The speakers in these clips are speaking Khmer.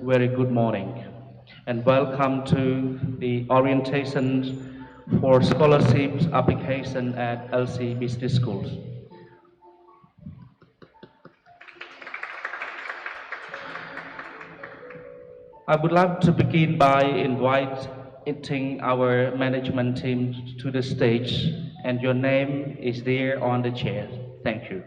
very good morning and welcome to the orientation for scholarships application at LC Business Schools. I would like to begin by inviting our management team to the stage, and your name is there on the chair. Thank you.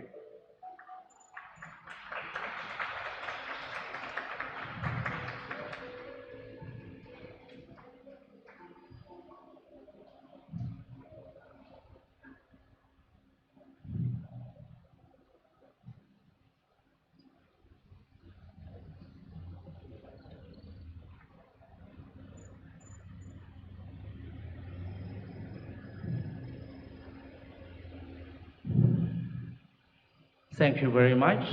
Thank you very much.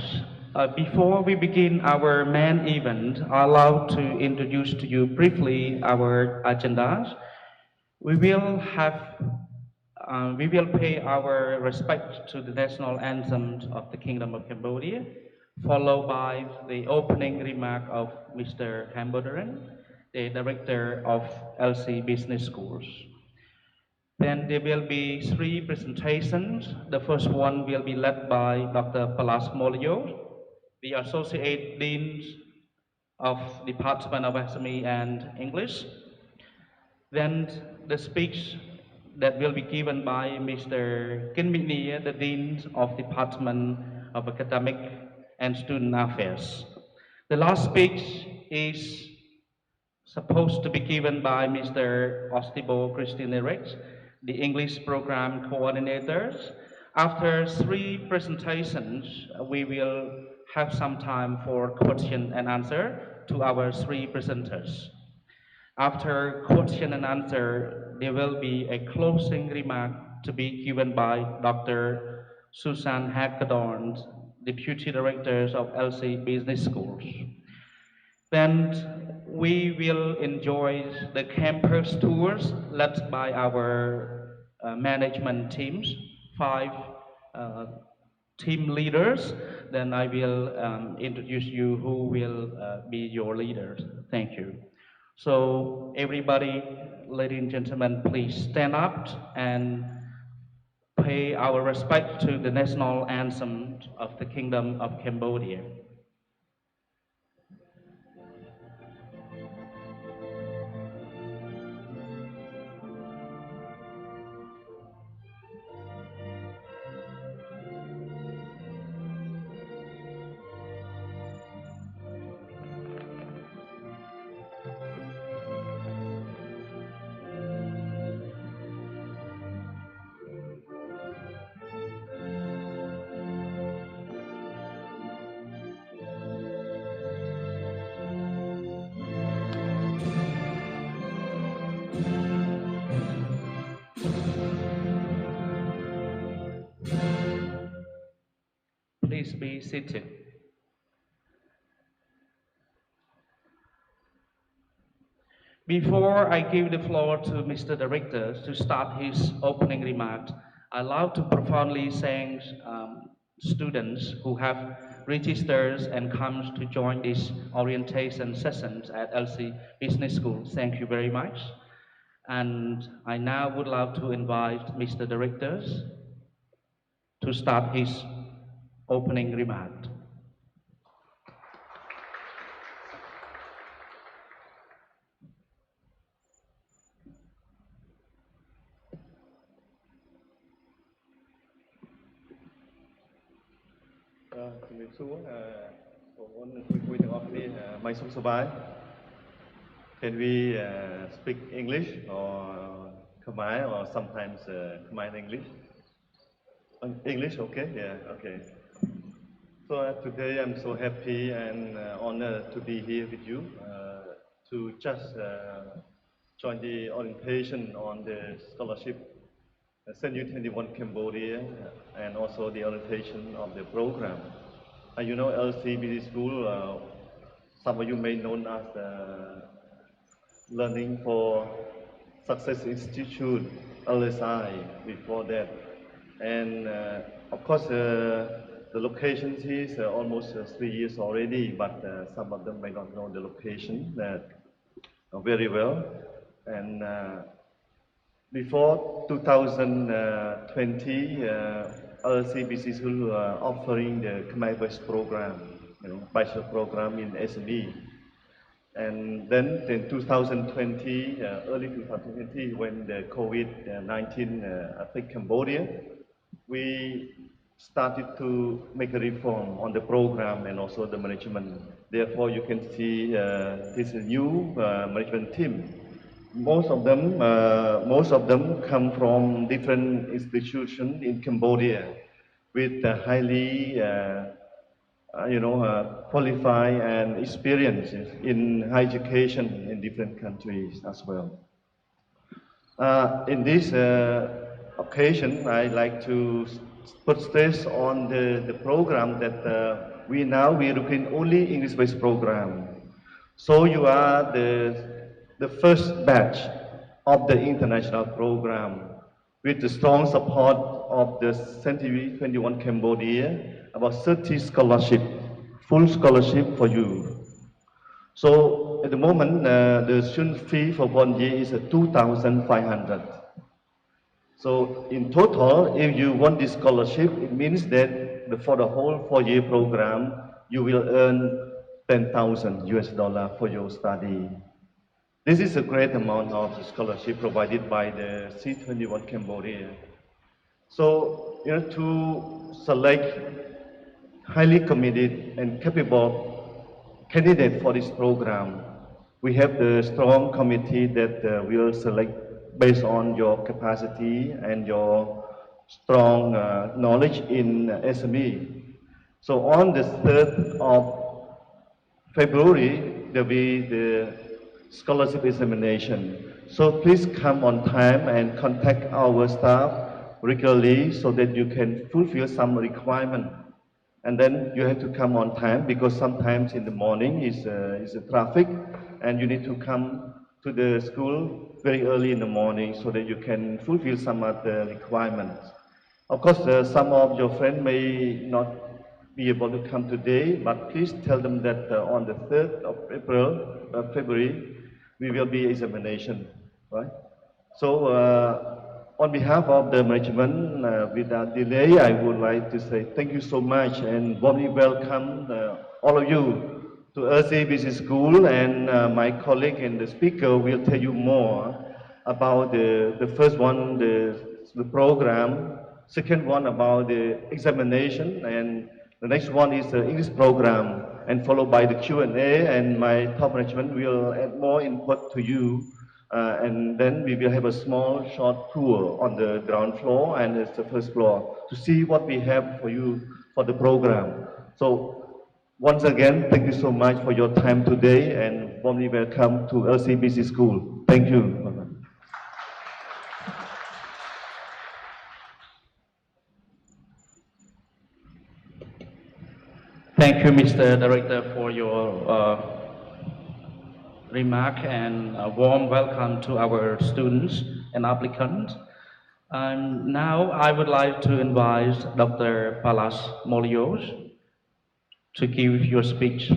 Before we begin our main event, I'd like to introduce to you briefly our agendas. We will have, we will pay our respect to the national anthem of the Kingdom of Cambodia, followed by the opening remark of Mr. Hamboderen, the director of LC Business Schools. Then there will be three presentations. The first one will be led by Dr. Palas Molio, the Associate Dean of Department of SME and English. Then the speech that will be given by Mr. Kin Mitnia, the Dean of Department of Academic and Student Affairs. The last speech is supposed to be given by Mr. Ostibo Christine Rex, the English Program Coordinators. After three presentations, we will have some time for question and answer to our three presenters. After question and answer, there will be a closing remark to be given by Dr. Susan Hagedorn, Deputy Director of LC Business Schools. Then we will enjoy the campus tours led by our management teams, five team leaders. Then I will introduce you who will be your leaders. Thank you. So everybody, ladies and gentlemen, please stand up and pay our respect to the national anthem of the Kingdom of Cambodia. Please be seated. Before I give the floor to Mr. Director to start his opening remarks, I'd like to profoundly thank students who have registered and come to join these orientation sessions at LC Business School. Thank you very much. And I now would like to invite Mr. Director to start his opening remark. Can we speak English or Khmer or sometimes Khmer and English? English, okay, yeah, okay. So today I'm so happy and honored to be here with you to just join the orientation on the scholarship Send 21 Cambodia and also the orientation of the program. You know LCBD School, some of you may know as Learning for Success Institute, LSI, before that. And of course, the The location is almost 3 years already, but some of them may not know the location very well. And before 2020, LCBC School offering the Khmer-based program, Bachelor program in SME. And then in 2020, early 2020, when the COVID-19 affected Cambodia, we started to make a reform on the program and also the management. Therefore, you can see this new management team. Most of them come from different institutions in Cambodia with highly qualified and experienced in higher education in different countries as well. In this occasion, I like to put stress on the program that we looking only English-based program. So you are the first batch of the international program with the strong support of the Century 21 Cambodia, about 30 scholarship, full scholarship for you. So at the moment, the student fee for 1 year is 2,500. So in total, if you want this scholarship, it means that for the whole 4-year program, you will earn 10,000 US dollar for your study. This is a great amount of scholarship provided by the C21 Cambodia. So, to select highly committed and capable candidate for this program, we have the strong committee that will select based on your capacity and your strong knowledge in SME. So on the 3rd of February, there will be the scholarship examination. So please come on time and contact our staff regularly so that you can fulfill some requirement. And then you have to come on time because sometimes in the morning is a traffic and you need to come to the school very early in the morning so that you can fulfill some of the requirements. Of course, some of your friends may not be able to come today, but please tell them that on the 3rd of February, we will be examination, right? So on behalf of the management, without delay, I would like to say thank you so much and warmly welcome all of you to LC Business School, and my colleague and the speaker will tell you more about the first one, the program, second one about the examination, and the next one is the English program, and followed by the Q&A, and my top management will add more input to you. And then we will have a small short tour on the ground floor and it's the first floor to see what we have for you for the program. So once again, thank you so much for your time today and warmly welcome to LCBC School. Thank you. Thank you, Mr. Director, for your remark and a warm welcome to our students and applicants. And now I would like to invite Dr. Palas Molios to give your speech.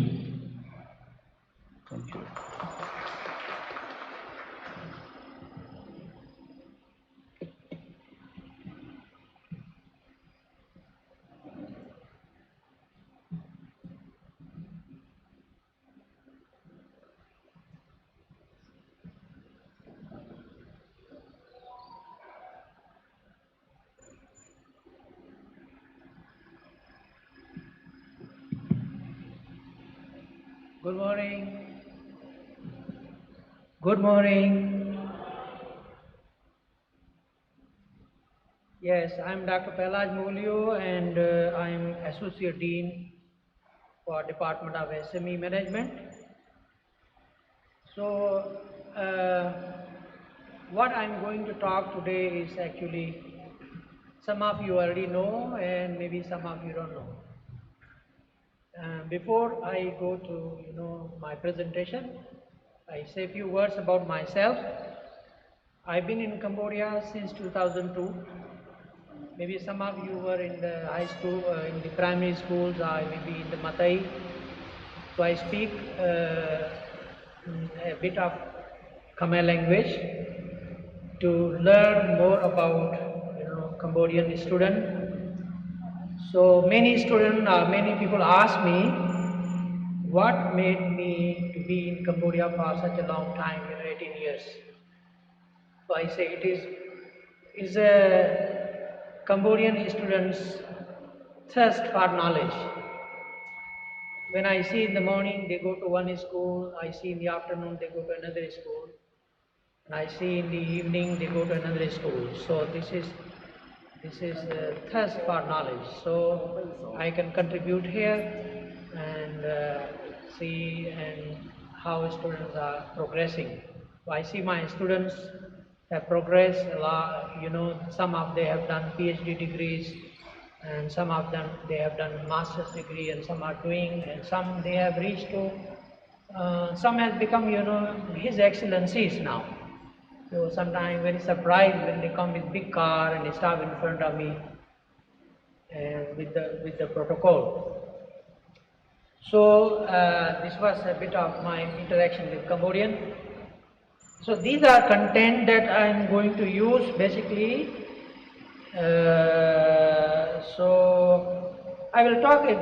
Thank you. Good morning. Good morning. Yes, I'm Dr. Pelaj Molio and I'm Associate Dean for Department of SME Management. So, what I'm going to talk today is actually some of you already know and maybe some of you don't know. Before I go to my presentation, I say a few words about myself. I've been in Cambodia since 2002 Maybe some of you were in the high school, in the primary schools, or maybe in the Matai. So I speak a bit of Khmer language to learn more about Cambodian student. So many students, many people ask me what made me to be in Cambodia for such a long time, 18 years. So I say is a Cambodian student's thirst for knowledge. When I see in the morning they go to one school, I see in the afternoon they go to another school, and I see in the evening they go to another school. So this is thirst for knowledge. So I can contribute here and see and how students are progressing. So I see my students have progressed a lot. Some of they have done PhD degrees, and some of them they have done master's degree, and some are doing, and some they have reached to. Some has become, His Excellencies now. So sometimes very surprised when they come with big car and they stop in front of me and with the protocol. So this was a bit of my interaction with Cambodian. So these are content that I am going to use basically. So I will talk a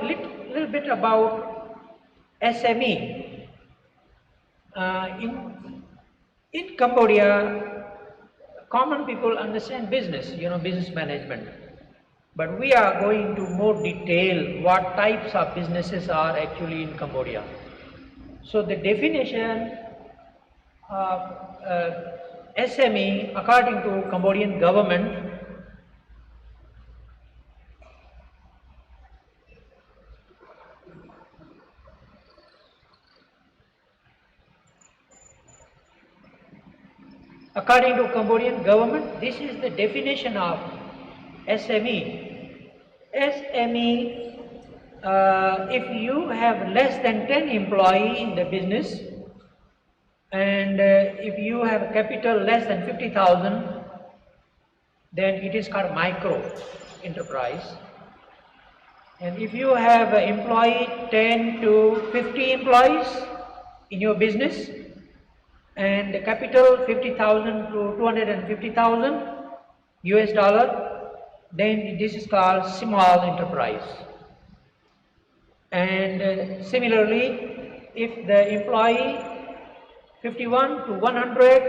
little bit about SME. In Cambodia, common people understand business, business management. But we are going to more detail what types of businesses are actually in Cambodia. So the definition of SME according to Cambodian government, this is the definition of SME. SME, if you have less than 10 employees in the business, and if you have capital less than 50,000, then it is called micro enterprise. And if you have employee 10 to 50 employees in your business, and the capital 50,000 to 250,000 US dollar, then this is called small enterprise. And similarly, if the employee 51 to 100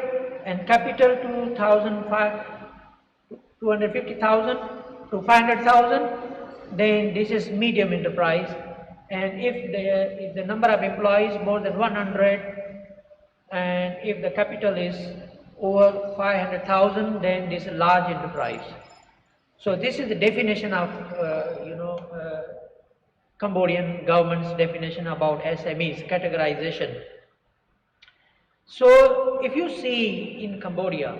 and capital 250,000 to 500,000, then this is medium enterprise. And if the number of employees more than 100, and if the capital is over 500,000, then this is large enterprise. So this is the definition of Cambodian government's definition about SMEs, categorization. So if you see in Cambodia,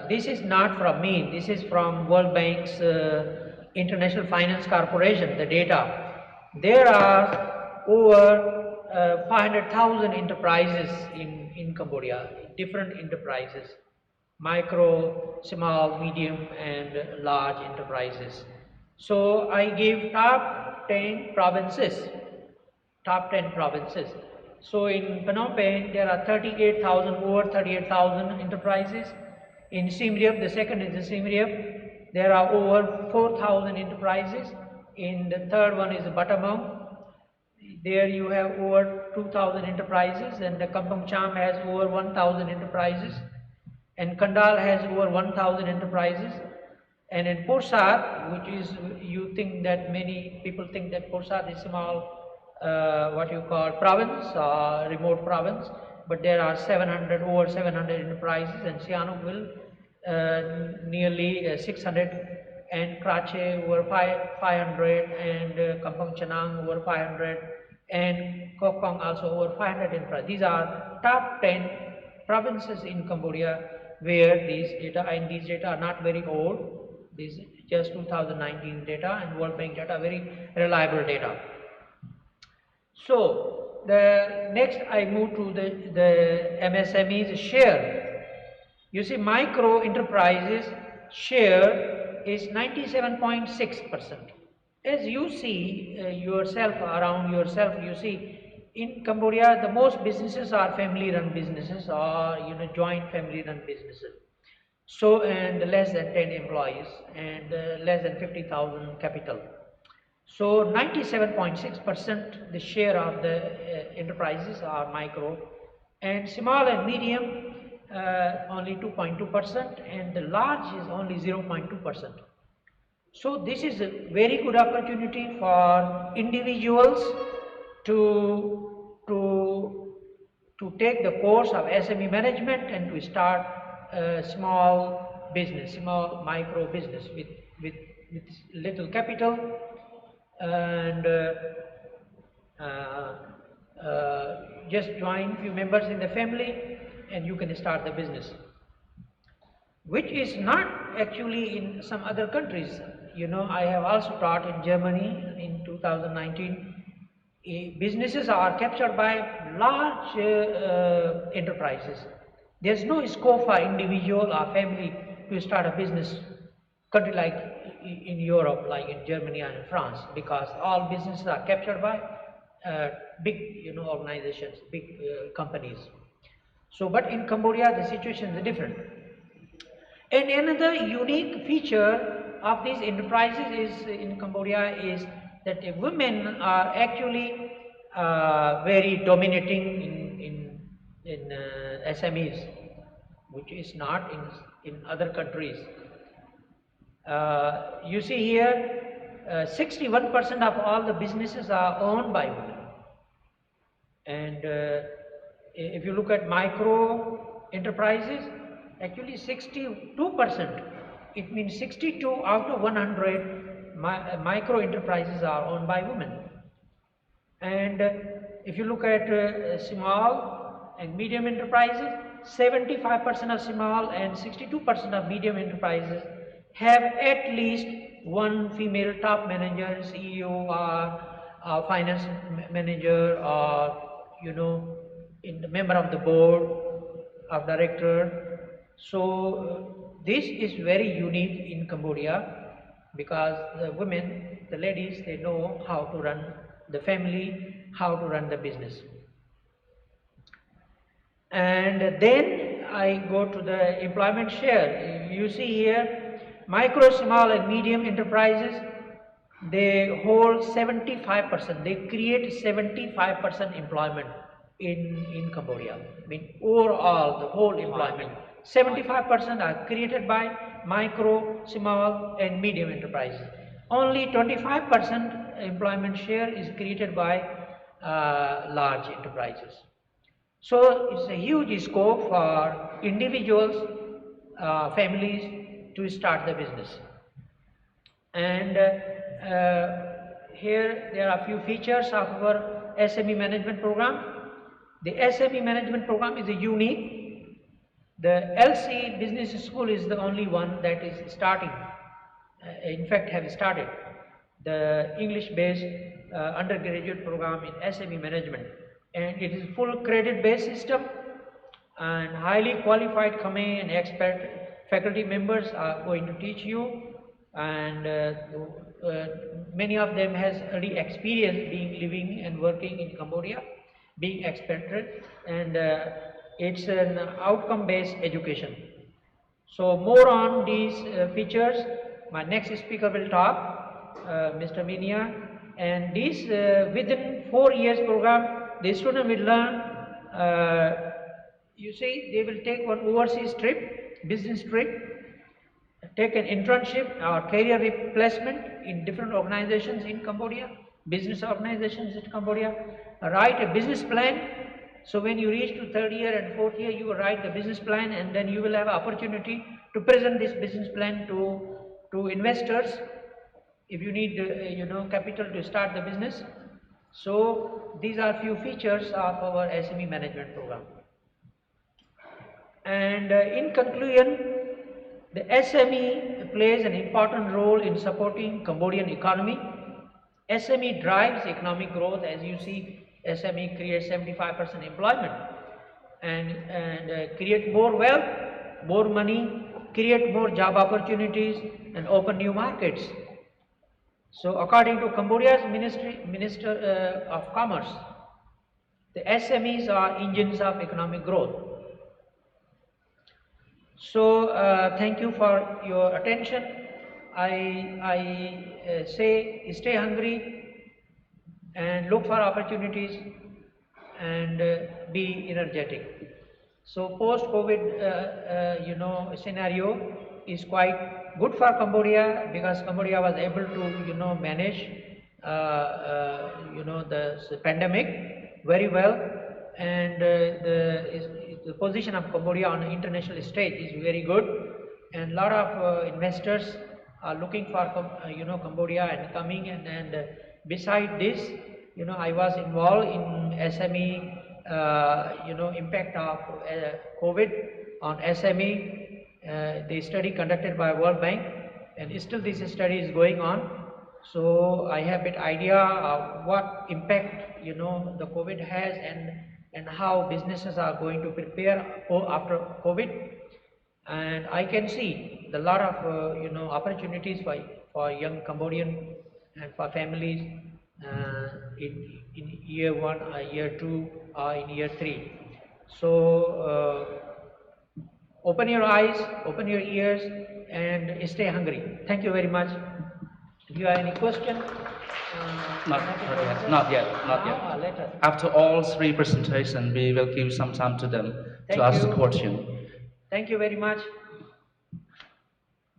this is not from me, this is from World Bank's International Finance Corporation, the data. There are over 500,000 enterprises in Cambodia, different enterprises, micro, small, medium, and large enterprises. So I gave top 10 provinces. So in Phnom Penh, there are over 38,000 enterprises. In Siem Reap, the second is the Siem Reap, there are over 4,000 enterprises. In the third one is Battambang. There you have over 2,000 enterprises, and the Kampong Cham has over 1,000 enterprises, and Kandal has over 1,000 enterprises. And in Pursat, which is, many people think that Pursat is small, province, remote province, but there are over 700 enterprises, and Sihanoukville nearly 600, and Krache over 500, and Kampong Chanang over 500, and Kokong also over 500 enterprises. These are top 10 provinces in Cambodia where these data, and these data are not very old. This is just 2019 data, and World Bank data, very reliable data. So the next I move to the MSMEs share. You see, micro enterprises share is 97.6%. As you see yourself, around yourself, you see in Cambodia the most businesses are family-run businesses or joint family-run businesses. So, and less than 10 employees and less than 50,000 capital. So 97.6% the share of the enterprises are micro, and small and medium only 2.2%, and the large is only 0.2%. So this is a very good opportunity for individuals to take the course of SME management and to start a small business, small micro business with little capital, and just join few members in the family and you can start the business, which is not actually in some other countries. I have also taught in Germany in 2019. Businesses are captured by large enterprises. There's no scope for individual or family to start a business country like in Europe, like in Germany and in France, because all businesses are captured by big organizations, big companies. So, but in Cambodia the situation is different. And another unique feature of these enterprises is in Cambodia is that the women are actually very dominating in SMEs, which is not in other countries. You see here, 61% of all the businesses are owned by women. And if you look at micro enterprises, actually 62%. It means 62 out of 100 micro enterprises are owned by women. And if you look at small and medium enterprises, 75% of small and 62% of medium enterprises have at least one female top manager, CEO, or finance manager, or in the member of the board of director. So this is very unique in Cambodia, because the women, the ladies, they know how to run the family, how to run the business. And then I go to the employment share. You see here, micro, small and medium enterprises, they hold 75%, they create 75% employment in Cambodia. I mean, overall, the whole employment, 75% are created by micro, small and medium enterprises. Only 25% employment share is created by large enterprises. So it's a huge scope for individuals, families to start the business. And here there are a few features of our SME management program. The SME management program is unique. The LC Business School is the only one that is starting, in fact have started the English-based undergraduate program in SME management. And it is full credit-based system, and highly qualified Khmer and expert faculty members are going to teach you, and many of them has already experience living and working in Cambodia, being expatriate, and it's an outcome-based education. So more on these features, my next speaker will talk, Mr. Minia, and this within 4 years program, the student will learn, you see, they will take one overseas trip, business trip, take an internship or career replacement in different organizations in Cambodia, business organizations in Cambodia, write a business plan. So when you reach to 3rd year and 4th year, you will write the business plan, and then you will have opportunity to present this business plan to investors if you need capital to start the business. So these are few features of our SME management program. And in conclusion, the SME plays an important role in supporting Cambodian economy. SME drives economic growth. As you see, SME creates 75% employment and create more wealth, more money create more job opportunities and open new markets. So according to Cambodia's Minister of Commerce, the SMEs are engines of economic growth. So thank you for your attention. I say stay hungry and look for opportunities and be energetic. So post-COVID, scenario is quite good for Cambodia because Cambodia was able to, manage, the pandemic very well, and the position of Cambodia on the international stage is very good, and a lot of investors are looking for, Cambodia and coming, and beside this, I was involved in SME, impact of COVID on SME, the study conducted by World Bank, and still this study is going on. So I have an idea of what impact, the COVID has, and how businesses are going to prepare after COVID. And I can see a lot of, opportunities for young Cambodian and for families in year one, year two, or in year three. So open your eyes, open your ears, and stay hungry. Thank you very much. If you have any question, Not yet. later. After all three presentations, we will give some time to them Thank to ask you. the question. Thank you very much.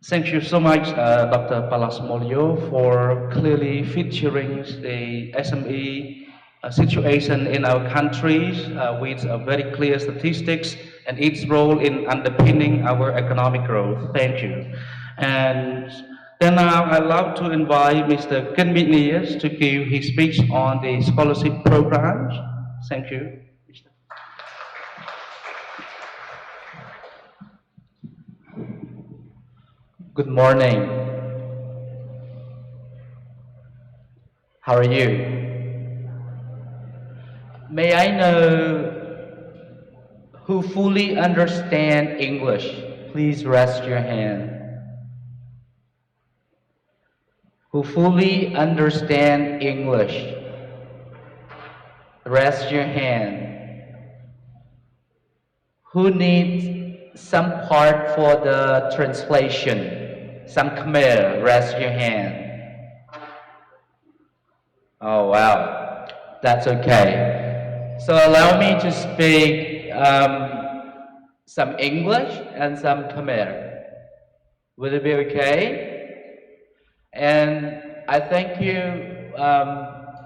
Thank you so much, Dr. Palasmolio, for clearly featuring the SME situation in our countries with very clear statistics and its role in underpinning our economic growth. Thank you. And then now I'd love to invite Mr. Kenminius to give his speech on the scholarship programs. Thank you. Good morning. How are you? May I know who fully understand English? Please raise your hand. Who fully understand English? Raise your hand. Who needs some part for the translation? Some Khmer, raise your hand. Oh wow, that's okay. So allow me to speak some English and some Khmer. Will it be okay? And I thank you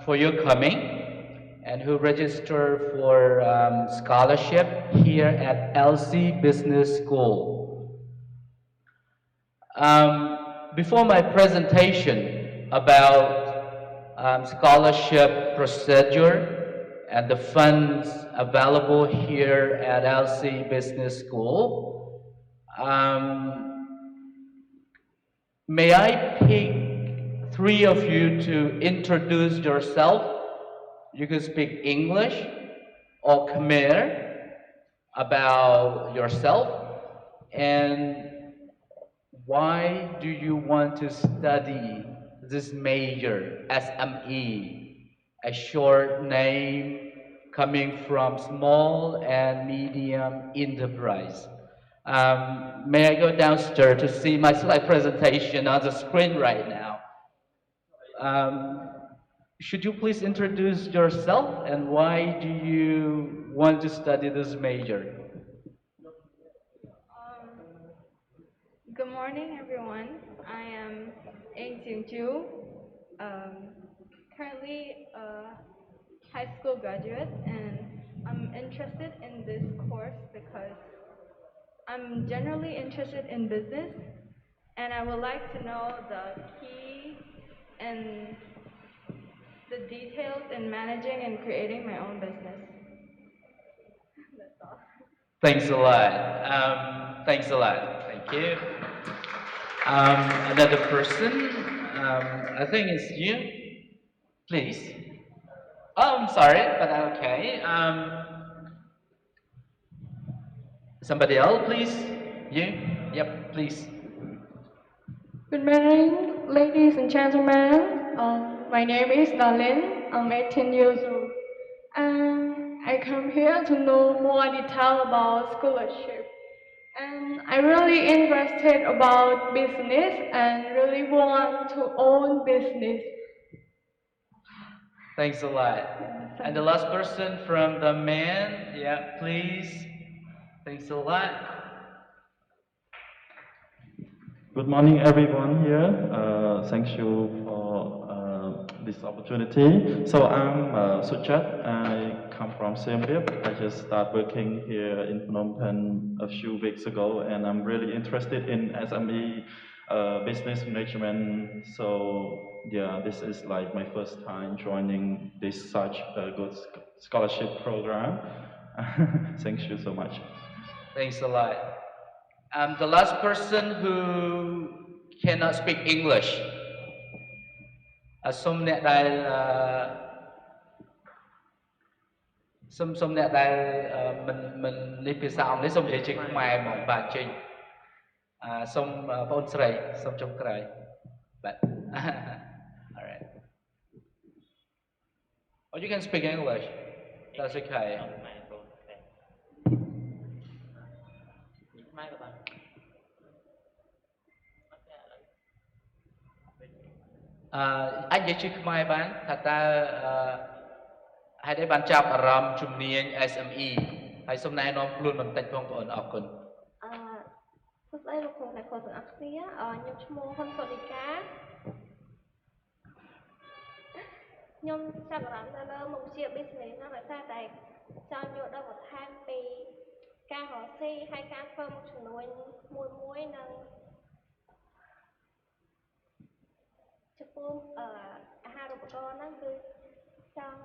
for your coming and who registered for scholarship here at LC Business School. Before my presentation about scholarship procedure and the funds available here at LC Business School, may I pick three of you to introduce yourself? You can speak English or Khmer about yourself, and why do you want to study this major, SME, a short name coming from small and medium enterprise? May I go downstairs to see my slide presentation on the screen right now? Should you please introduce yourself and why do you want to study this major? Good morning, everyone. I am Eng Jung Ju, currently a high school graduate, and I'm interested in this course because I'm generally interested in business, and I would like to know the key and the details in managing and creating my own business. That's all. Thanks a lot. Thanks a lot. Thank you. Another person, I think it's you. Please. Oh, I'm sorry, but okay. Somebody else, please. You. Yep, please. Good morning, ladies and gentlemen. My name is Darlene. I'm 18 years old. And I come here to know more detail about scholarship. And I'm really interested about business and really want to own business. Thanks a lot. And the last person from the man, yeah, please. Thanks a lot. Good morning, everyone here. Thank you for this opportunity. So I'm Sujat. I come from Siem Reap. I just started working here in Phnom Penh a few weeks ago, and I'm really interested in SME business management. So yeah, this is like my first time joining this such a good scholarship program. Thank you so much. Thanks a lot. The last person who cannot speak English. សូមអ្នកដែលសូមអ្នកដែលមិននេះភាសាអង់គ្លេសសូមនិយាយជាខ្មែរហ្មងបាទចេញសូមបងអូនស្រីសូមចុងក្រោយបាទ Alright. Or you can speak English. That's okay. អាចនិយាយជាខ្មែរបានថាតើហេតុអីបានចាប់អារម្មណ៍ជំនាញ SME ហើយសូមណែនាំខ្លួនបន្តិចបងប្អូនអរគុណ សួស្តីលោកគ្រូអ្នកគ្រូទាំងអស់គ្នាខ្ញុំឈ្មោះហ៊ុនសុនីកាខ្ញុំចាប់អារម្មណ៍ទៅលើមុខវិជ្ជា business ហ្នឹងដោយសារតែចង់យល់ដឹងបន្ថែមពីការរកស៊ីហើយការធ្វើមុខជំនួញមួយនិងចំពោះអាហារូបករណ៍ហ្នឹងគឺចង់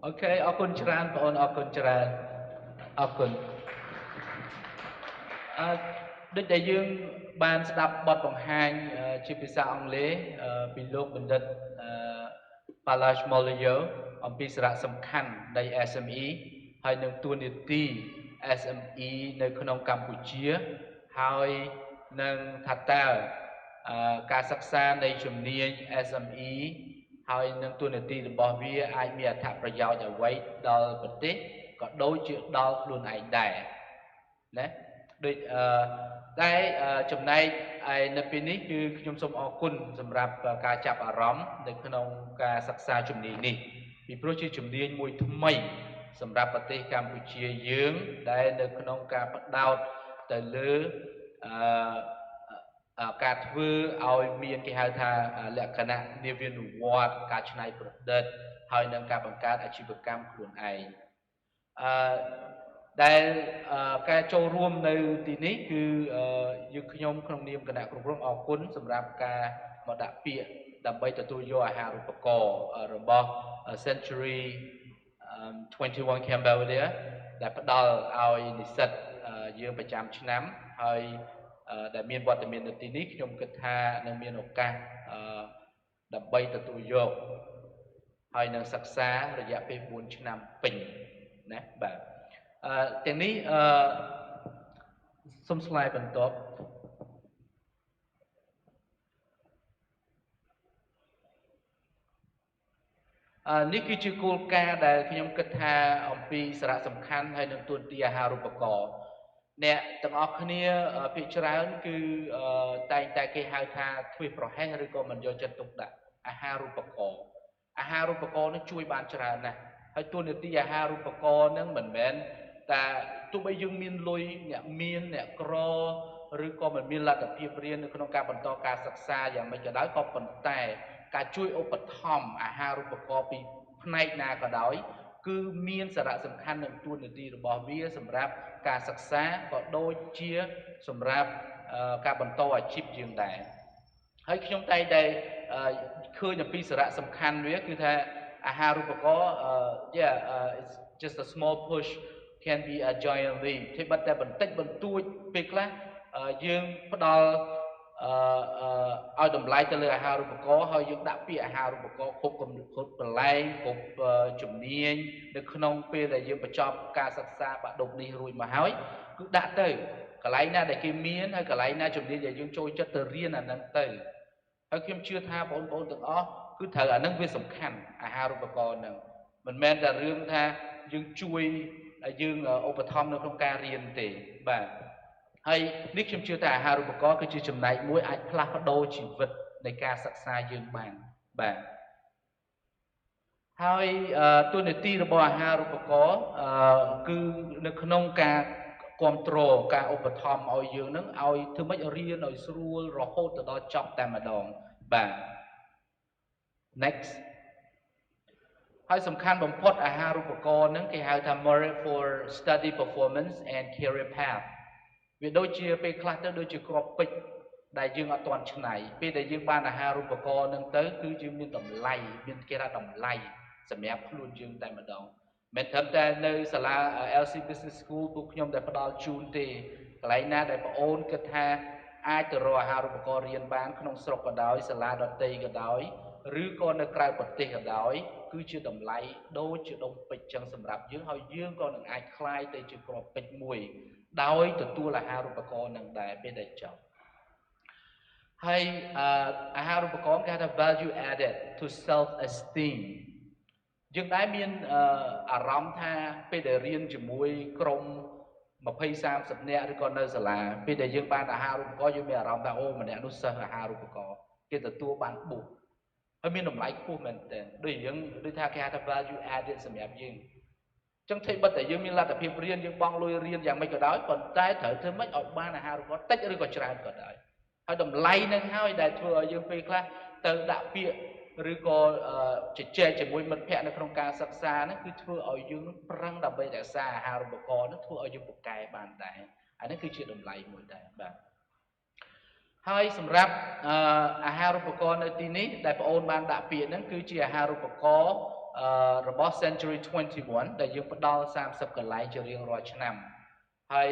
អូខេអរគុណច្រើនបងអូនអរគុណច្រើនអរគុណដូចដែលយើងបានស្ដាប់បទបង្ហាញជាភាសាអង់គ្លេសពីលោកបណ្ឌិតPalash Molyo អំពីសារៈសំខាន់នៃ SME ហើយនឹងតួនាទី SME នៅក្នុងកម្ពុជាហើយនឹងថាតើការសិក្សានៃជំនាញ SME ហើយនឹងតួនាទីរបស់វាអាចមានអត្ថប្រយោជន៍អ្វីដល់ប្រទេសក៏ដូចជាដល់ខ្លួនឯងដែរណាដូចតែចំណែកឯនៅពេលនេះគឺខ្ញុំសូមអរគុណសម្រាប់ការចាប់អារម្មណ៍នៅក្នុងការសិក្សាជំនាញនេះពីព្រោះជាជំនាញមួយថ្មីសម្រាប់ប្រទេសកម្ពុជាយើងដែលនៅក្នុងការផ្ដោតទៅលើការធ្វើឲ្យមានគេហៅថាលក្ខណៈនាវានុវត្តន៍ការច្នៃប្រឌិតហើយនឹងការបង្កើតអាជីវកម្មខ្លួនឯងដែលការចូលរួមនៅទីនេះគឺយើងខ្ញុំក្នុងនាមគណៈគ្រប់គ្រងអរគុណសម្រាប់ការមកដាក់ពាក្យដើម្បីទទួលយកអាហារូបករណ៍របស់ Century 21 Cambodia ដែលផ្ដល់ឲ្យនិស្សិតយើងប្រចាំឆ្នាំហើយដែលមានវត្តមាននៅទីនេះខ្ញុំគិតថានឹងមានឱកាសដើម្បីទទួលយកហើយនឹងសិក្សារយៈពេល4ឆ្នាំពេញណាបាទទាំងនេះសូមស្លាយបន្ទាប់នេះគឺជាគោលការណ៍ដែលខ្ញុំគិតថាអំពីសារៈសំខាន់ហើយនឹងទួនាទីអាហារូបករណ៍អ្នកទាំងអស់គ្នាភាគច្រើនគឺតែងតែគេហៅថាធ្វេសប្រហែសឬក៏មិនយកចិត្តទុកដាក់អាហារូបករណ៍នេះជួយបានច្រើនណាស់ហើយទួនាទីអាហារូបករណ៍នឹងមិនមែនតែទោះបីយើងមានលុយអ្នកមានអ្នកក្រឬក៏មិនមានលទ្ធភាពរៀននៅក្នុងការបន្តការសិក្សាយ៉ាងម៉េចក៏ដោយក៏ប៉ុន្តែការជួយឧបត្ថម្ភអាហារូបករណ៍ពីផ្នែកណាក៏ដោយគឺមានសារៈសំខាន់នឹងទួនាទីរបស់វាសម្រាប់ការសិក្សាក៏ដូចជាសម្រាប់ការបន្តអាជីពយើងដែរហើយខ្ញុំតែងតែឃើញអំពីសារៈសំខាន់វាគឺថាអាហារូបករណ៍ it's just a small push can be a giant leap ទេបតែបន្តិចបន្តួចពេលខ្លះយើងផ្ដល់ ឲ្យតម្លៃទៅលើអាហារូបករណ៍ហើយយើងដាក់ពាក្យអាហារូបករណ៍គ្រប់កន្លែងគ្រប់ជំនាញនៅក្នុងពេលដែលយើងបញ្ចប់ការសិក្សាបាក់ឌុបនេះរួចមកហើយគឺដាក់ទៅកន្លែងណាដែលគេមានហើយកន្លែងណាជំនាញដែលយើងចូលចិត្តទៅរៀនអាហ្នឹងទៅហើយខ្ញុំជឿថាបងប្អូនទាំងអស់គឺត្រូវអាហ្នឹងវាសំខាន់អាហារូបករណ៍ហ្នឹងមិនមែនតែរឿងថាយើងជួយយើងឧបត្ថម្ភនៅក្នុងការរៀនទេបាទហើយនេះខ្ញុំជឿថាអាហារូបករណ៍គឺជាចំណែកមួយអាចផ្លាស់ប្ដូរជីវិតនៃការសិក្សាយើងបានបាទហើយទូនាទីរបស់អាហារូបករណ៍គឺនៅក្នុងការគ្រប់គ្រងការឧបត្ថម្ភឲ្យយើងនឹងឲ្យធ្វើម៉េចរៀនឲ្យស្រួលរហូតទៅដល់ចប់តែម្ដងបាទ next ហើយសំខាន់បំផុតអាហារូបករណ៍នឹងគេហៅថា merit for study performance and career path វាដូចជាពេលខ្លះទៅដូចជាគ្រាប់ពេជ្រដែលយើងអត់ទាន់ឆ្នៃពេលដែលយើងបានអាហារូបករណ៍នឹងទៅគឺយើងមានតម្លៃមានគេថាតម្លៃសម្រាប់ខ្លួនយើងតែម្ដងមិនត្រឹមតែនៅសាលា LC Business School ពួកខ្ញុំដែលផ្ដល់ជូនទេកន្លែងណាដែលបងអូនគិតថាអាចទៅរកអាហារូបករណ៍រៀនបានក្នុងស្រុកក៏ដោយសាលាដទៃក៏ដោយឬក៏នៅក្រៅប្រទេសក៏ដោយគឺជាតម្លៃដូចជាដុំពេជ្រចឹងសម្រាប់យើងហើយយើងក៏នឹងអាចคล้ายទៅជាគ្រាប់ពេជ្រមួយដោយទទួលអាហារូបករណ៍នឹងដែរពេលដែលចប់ហើយអាហារូបករណ៍គេហៅថា value added to self esteem យើងដែរមានអារម្មណ៍ថាពេលដែលរៀនជាមួយក្រុម20-30 នាក់ឬក៏នៅសាលាពេលដែលយើងបានអាហារូបករណ៍យើងមានអារម្មណ៍ថាអូម្នាក់នោះសិស្សអាហារូបករណ៍គេទទួលបានបុកហើយមានតម្លៃខ្ពស់មែនទែនដូចយើងដូចថាគេហៅថា value added សម្រាប់យើងចឹងធ្វើបិទតែយើងមានលទ្ធភាពរៀនយើងបង់លុយរៀនយ៉ាងម៉េចក៏ដោយប៉ុន្តែត្រូវធ្វើម៉េចឲ្យបានអាហារូបករណ៍តិចឬក៏ច្រើនក៏ដោយហើយតម្លៃនឹងហើយដែលធ្វើឲ្យយើងពេលខ្លះទៅដាក់ពាក្យឬក៏ជជែកជាមួយមិត្តភ័ក្តិនៅក្នុងការសិក្សាហ្នឹងគឺធ្វើឲ្យយើងប្រឹងដើម្បីរក្សាអាហារូបករណ៍ហ្នឹងធ្វើឲ្យយើងពូកែបានដែរអានេះគឺជាតម្លៃមួយដែរបាទហើយសម្រាប់អាហារូបករណ៍នៅទីនេះដែលបងអូនបានដាក់ពាក្យហ្នឹងគឺជាអាហារូបករណ៍របស់ Century 21ដែលយើងផ្ដល់30កន្លែងជារៀងរាល់ឆ្នាំហើយ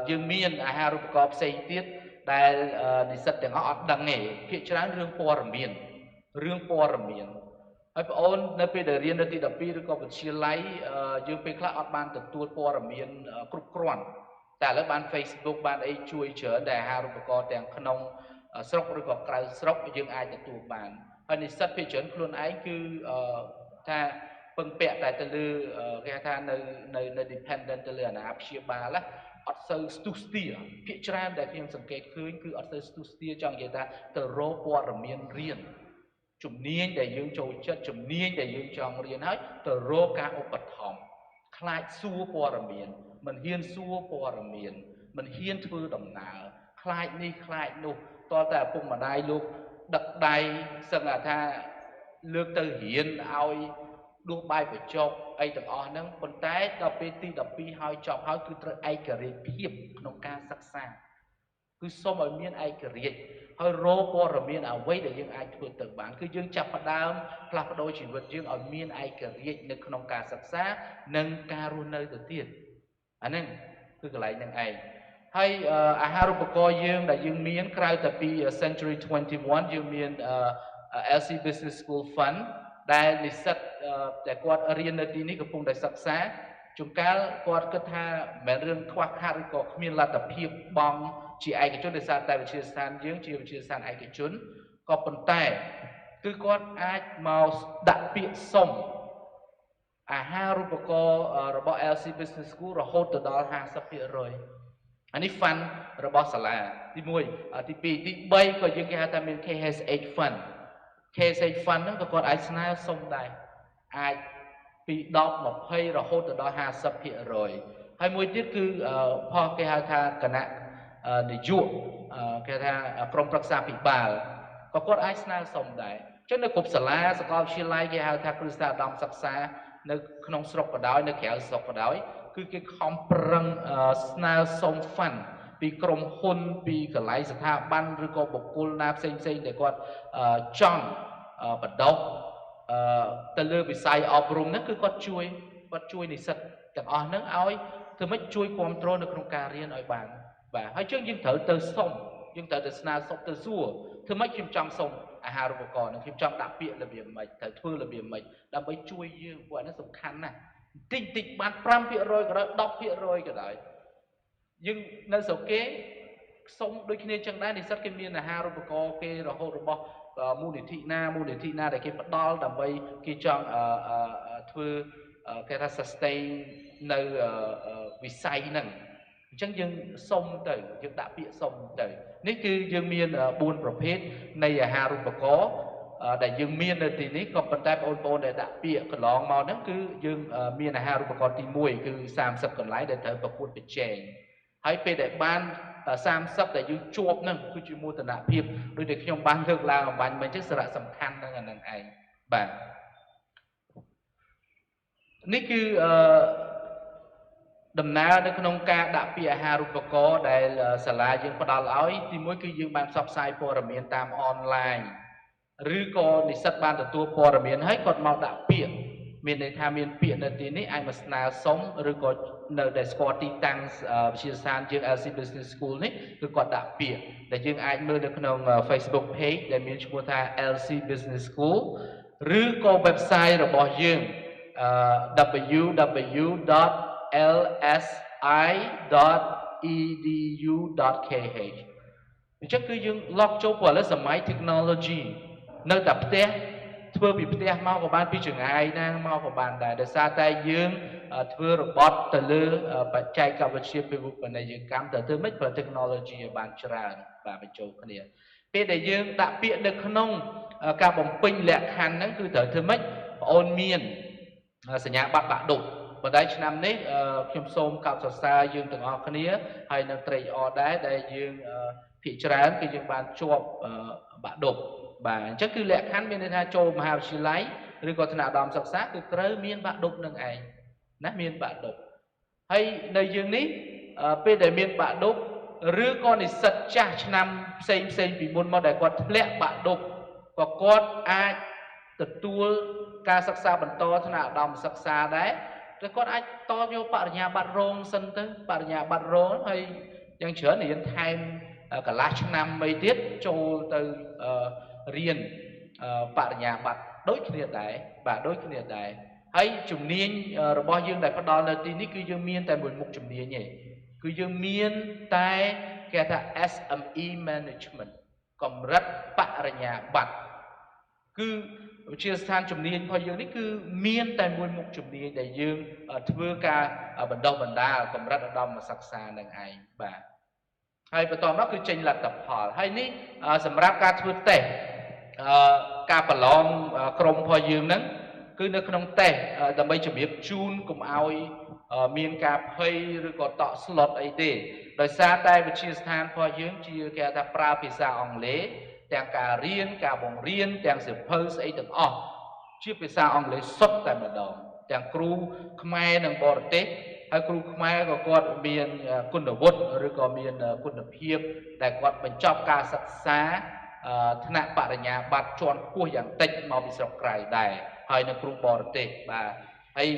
យើងមានអាហារូបករណ៍ផ្សេងទៀតដែលនិស្សិតទាំងអស់អត់ដឹងទេភាគច្រើនរឿងព័ត៌មានហើយបងអូននៅពេលដែលរៀននៅទី12ឬក៏វិទ្យាល័យយើងពេលខ្លះអត់បានទទួលព័ត៌មានគ្រប់គ្រាន់តែឥឡូវបាន Facebook បានអីជួយច្រើនដែលអាហារូបករណ៍ទាំងក្នុងស្រុកឬក៏ក្រៅស្រុកយើងអាចទទួលបានហើយនិស្សិតភាគច្រើនខ្លួនឯងគឺថាពឹងពាក់តែទៅលើគេថានៅ dependent ទៅលើអាណាព្យាបាលអត់សូវស្ទុះស្ទាភាគច្រើនដែលខ្ញុំសង្កេតឃើញគឺអត់សូវស្ទុះស្ទាចង់និយាយថាទៅរកព័ត៌មានរៀនជំនាញដែលយើងចូលចិត្តជំនាញដែលយើងចង់រៀនហើយទៅរកការឧបត្ថម្ភខ្លាចសួរព័ត៌មានមិនហ៊ានសួរព័ត៌មានមិនហ៊ានធ្វើដំណើរខ្លាចនេះខ្លាចនោះតើតែឪពុកម្ដាយលោកដឹកដៃសឹងថាលើកទៅរៀនឲ្យដួសបាយបញ្ចុកអីទាំងអស់ហ្នឹងប៉ុន្តែដល់ពេលទី12ហើយចប់ហើយគឺត្រូវឯករាជ្យភាពក្នុងការសិក្សាគឺសូមឲ្យមានឯករាជ្យហើយរកព័ត៌មានអ្វីដែលយើងអាចធ្វើទៅបានគឺយើងចាប់ផ្ដើមផ្លាស់ប្ដូរជីវិតយើងឲ្យមានឯករាជ្យនៅក្នុងការសិក្សានិងការរស់នៅទៅទៀតអាហ្នឹងគឺកន្លែងហ្នឹងឯងហើយអាហារូបករណ៍យើងដែលយើងមានក្រៅតែពី Century 21យើងមានLC Business School Fund ដែលនិស្សិតតែគាត់រៀននៅទីនេះកំពុងតែសិក្សាជួនកាលគាត់គិតថាមិនមែនរឿងខ្វះខាតឬក៏គ្មានលទ្ធភាពបង់ជាឯកជនដោយសារតែវិទ្យាស្ថានយើងជាវិទ្យាស្ថានឯកជនក៏ប៉ុន្តែគឺគាត់អាចមកដាក់ពាក្យសុំអាហារូបករណ៍របស់ LC Business School រហូតទៅដល់ 50% អានេះ fund របស់សាលាទី1ទី2ទី3ក៏យើងគេហៅថាមាន KSH Fund KSH Fund ហ្នឹងក៏គាត់អាចស្នើសុំដែរអាចពី10 20រហូតទៅដល់ 50% ហើយមួយទៀតគឺផលគេហៅថាគណៈនាយកគេថាក្រុមប្រឹក្សាភិបាលក៏គាត់អាចស្នើសុំដែរអញ្ចឹងនៅគ្រប់សាលាសាកលវិទ្យាល័យគេហៅថាគ្រឹះស្ថានឧត្តមសិក្សានៅក្នុងស្រុកក៏ដោយនៅក្រៅស្រុកក៏ដោយគឺគេខំប្រឹងស្នើសុំ fund ពីក្រុមហ៊ុនពីកន្លែងស្ថាប័នឬក៏បុគ្គលណាផ្សេងៗដែលគាត់ចង់បដិបទៅលើវិស័យអប់រំហ្នឹងគឺគាត់ជួយនិស្សិតទាំងអស់ហ្នឹងឲ្យធ្វើម៉េចជួយគ្រប់គ្រងនៅក្នុងការរៀនឲ្យបានបាទហើយយើងត្រូវទៅសុំ យើងត្រូវទៅស្នើសុំទៅសួរធ្វើម៉េចខ្ញុំចង់សុំអាហារូបករណ៍នឹងខ្ញុំចង់ដាក់ពាក្យរបៀបម៉េចត្រូវធ្វើរបៀបម៉េចដើម្បីជួយយើងពួកអានេះសំខាន់ណាស់តិចបាន 5% ក៏ដោយ 10% ក៏ដោយយើងនៅស្រុកគេសុំដូចគ្នាចឹងដែរនិស្សិតគេមានអាហារូបករណ៍គេរហូតរបស់មូលនិធិណាដែលគេផ្ដល់ដើម្បីគេចង់ធ្វើគេថា sustain នៅវិស័យហ្នឹងអញ្ចឹងយើងសុំទៅយើងដាក់ពាក្យសុំទៅនេះគឺយើងមាន4ប្រភេទនៃអាហារូបករណ៍ដែលយើងមាននៅទីនេះក៏ប៉ុន្តែបងប្អូនដែលដាក់ពាក្យកន្លងមកហ្នឹងគឺយើងមានអាហារូបករណ៍ទី1គឺ30កន្លែងដែលត្រូវប្រកួតប្រជែងហើយពេលដែលបាន30ដែលយើងជាប់ហ្នឹងគឺជាមោទនភាពដូចដែលខ្ញុំបានលើកឡើងអំបញ្ញមិញចឹងសារៈសំខាន់ហ្នឹងអាហ្នឹងឯងបាទនេះគឺដំណើរនៅក្នុងការដាក់ពាក្យអាហារូបករណ៍ដែលសាលាយើងផ្ដល់ឲ្យទី1គឺយើងបានផ្សព្វផ្សាយព័ត៌មានតាមអនឡាញឬក៏និស្សិតបានទទួលព័ត៌មានហើយគាត់មកដាក់ពាក្យមានន័យថាមានពាក្យនៅទីនេះអាចមកស្នើសុំឬក៏នៅដែលស្គាល់ទីតាំងវិទ្យាស្ថានយើង LC Business School នេះគឺគាត់ដាក់ពាក្យដែលយើងអាចមើលនៅក្នុង Facebook page ដែលមានឈ្មោះថា LC Business School ឬក៏ website របស់យើង www.lsi.edu.kh អញ្ចឹងគឺយើង log ចូលព្រោះឥឡូវសម័យ technology នៅតែផ្ទះធ្វើពីផ្ទះមកក៏បានពីចង្ងាយណាមកក៏បានដែរដោយសារតែយើងធ្វើរបត់ទៅលើបច្ចេកវិទ្យាពិភពពាណិជ្ជកម្មទៅធ្វើម៉េចប្រើ technology ឲ្យបានច្រើនបាទបញ្ចូលគ្នាពេលដែលយើងដាក់ពាក្យនៅក្នុងការបំពេញលក្ខខណ្ឌហ្នឹងគឺត្រូវធ្វើម៉េចបងអូនមានសញ្ញាបត្របាក់ឌុបប៉ុន្តែឆ្នាំនេះខ្ញុំសូមកោតសរសើរយើងទាំងអស់គ្នាហើយនឹងត្រេកអរដែរដែលយើងភាគច្រើនគឺយើងបានជាប់បាក់ឌុបបាទអញ្ចឹងគឺលក្ខខណ្ឌមានន័យថាចូលមហាវិទ្យាល័យឬក៏ថ្នាក់ឧត្តមសិក្សាគឺត្រូវមានបាក់ឌុបនឹងឯងណាមានបាក់ឌុបហើយនៅយើងនេះពេលដែលមានបាក់ឌុបឬក៏និស្សិតចាស់ឆ្នាំផ្សេងពីមុនមកដែលគាត់ធ្លាក់បាក់ឌុបក៏គាត់អាចទទួលការសិក្សាបន្តថ្នាក់ឧត្តមសិក្សាដែរតែគាត់អាចតយកបរិញ្ញាបត្ររងសិនទៅបរិញ្ញាបត្ររងហើយយ៉ាងច្រើនរៀនថែមកន្លះឆ្នាំអីទៀតចូលទៅរៀនបរិញ្ញាបត្រដូចគ្នាដែរបាទដូចគ្នាដែរហើយជំនាញរបស់យើងដែលផ្ដល់នៅទីនេះគឺយើងមានតែមួយមុខជំនាញទេគឺយើងមានតែគេថា SME management កម្រិតបរិញ្ញាបត្រគឺវិទ្យាស្ថានជំនាញរបស់យើងនេះគឺមានតែមួយមុខជំនាញដែលយើងធ្វើការបណ្ដុះបណ្ដាលកម្រិតឧត្តមសិក្សានឹងឯងបាទហើយបន្តមកគឺចេញលទ្ធផលហើយនេះសម្រាប់ការធ្វើតេស្តការប្រឡងក្រុមរបស់យើងហ្នឹងគឺនៅក្នុងតេស្តដើម្បីជំរាបជូនកុំឲ្យមានការភ័យឬក៏តក់ slot អីទេដោយសារតែវិទ្យាស្ថានរបស់យើងជាគេថាប្រើភាសាអង់គ្លេសទាំងការរៀនការបង្រៀនទាំងសៀវភៅស្អីទាំងអស់ជាភាសាអង់គ្លេសសុទ្ធតែម្ដងទាំងគ្រូខ្មែរនិងបរទេសហើយគ្រូខ្មែរក៏គាត់មានគុណវុឌ្ឍឬក៏មានគុណភាពដែលគាត់បញ្ចប់ការសិក្សាថ្នាក់បរិញ្ញាបត្រជាន់ខ្ពស់យ៉ាងតិចមកពីស្រុកក្រៅដែរហើយនៅគ្រូបរទេសបាទហើយ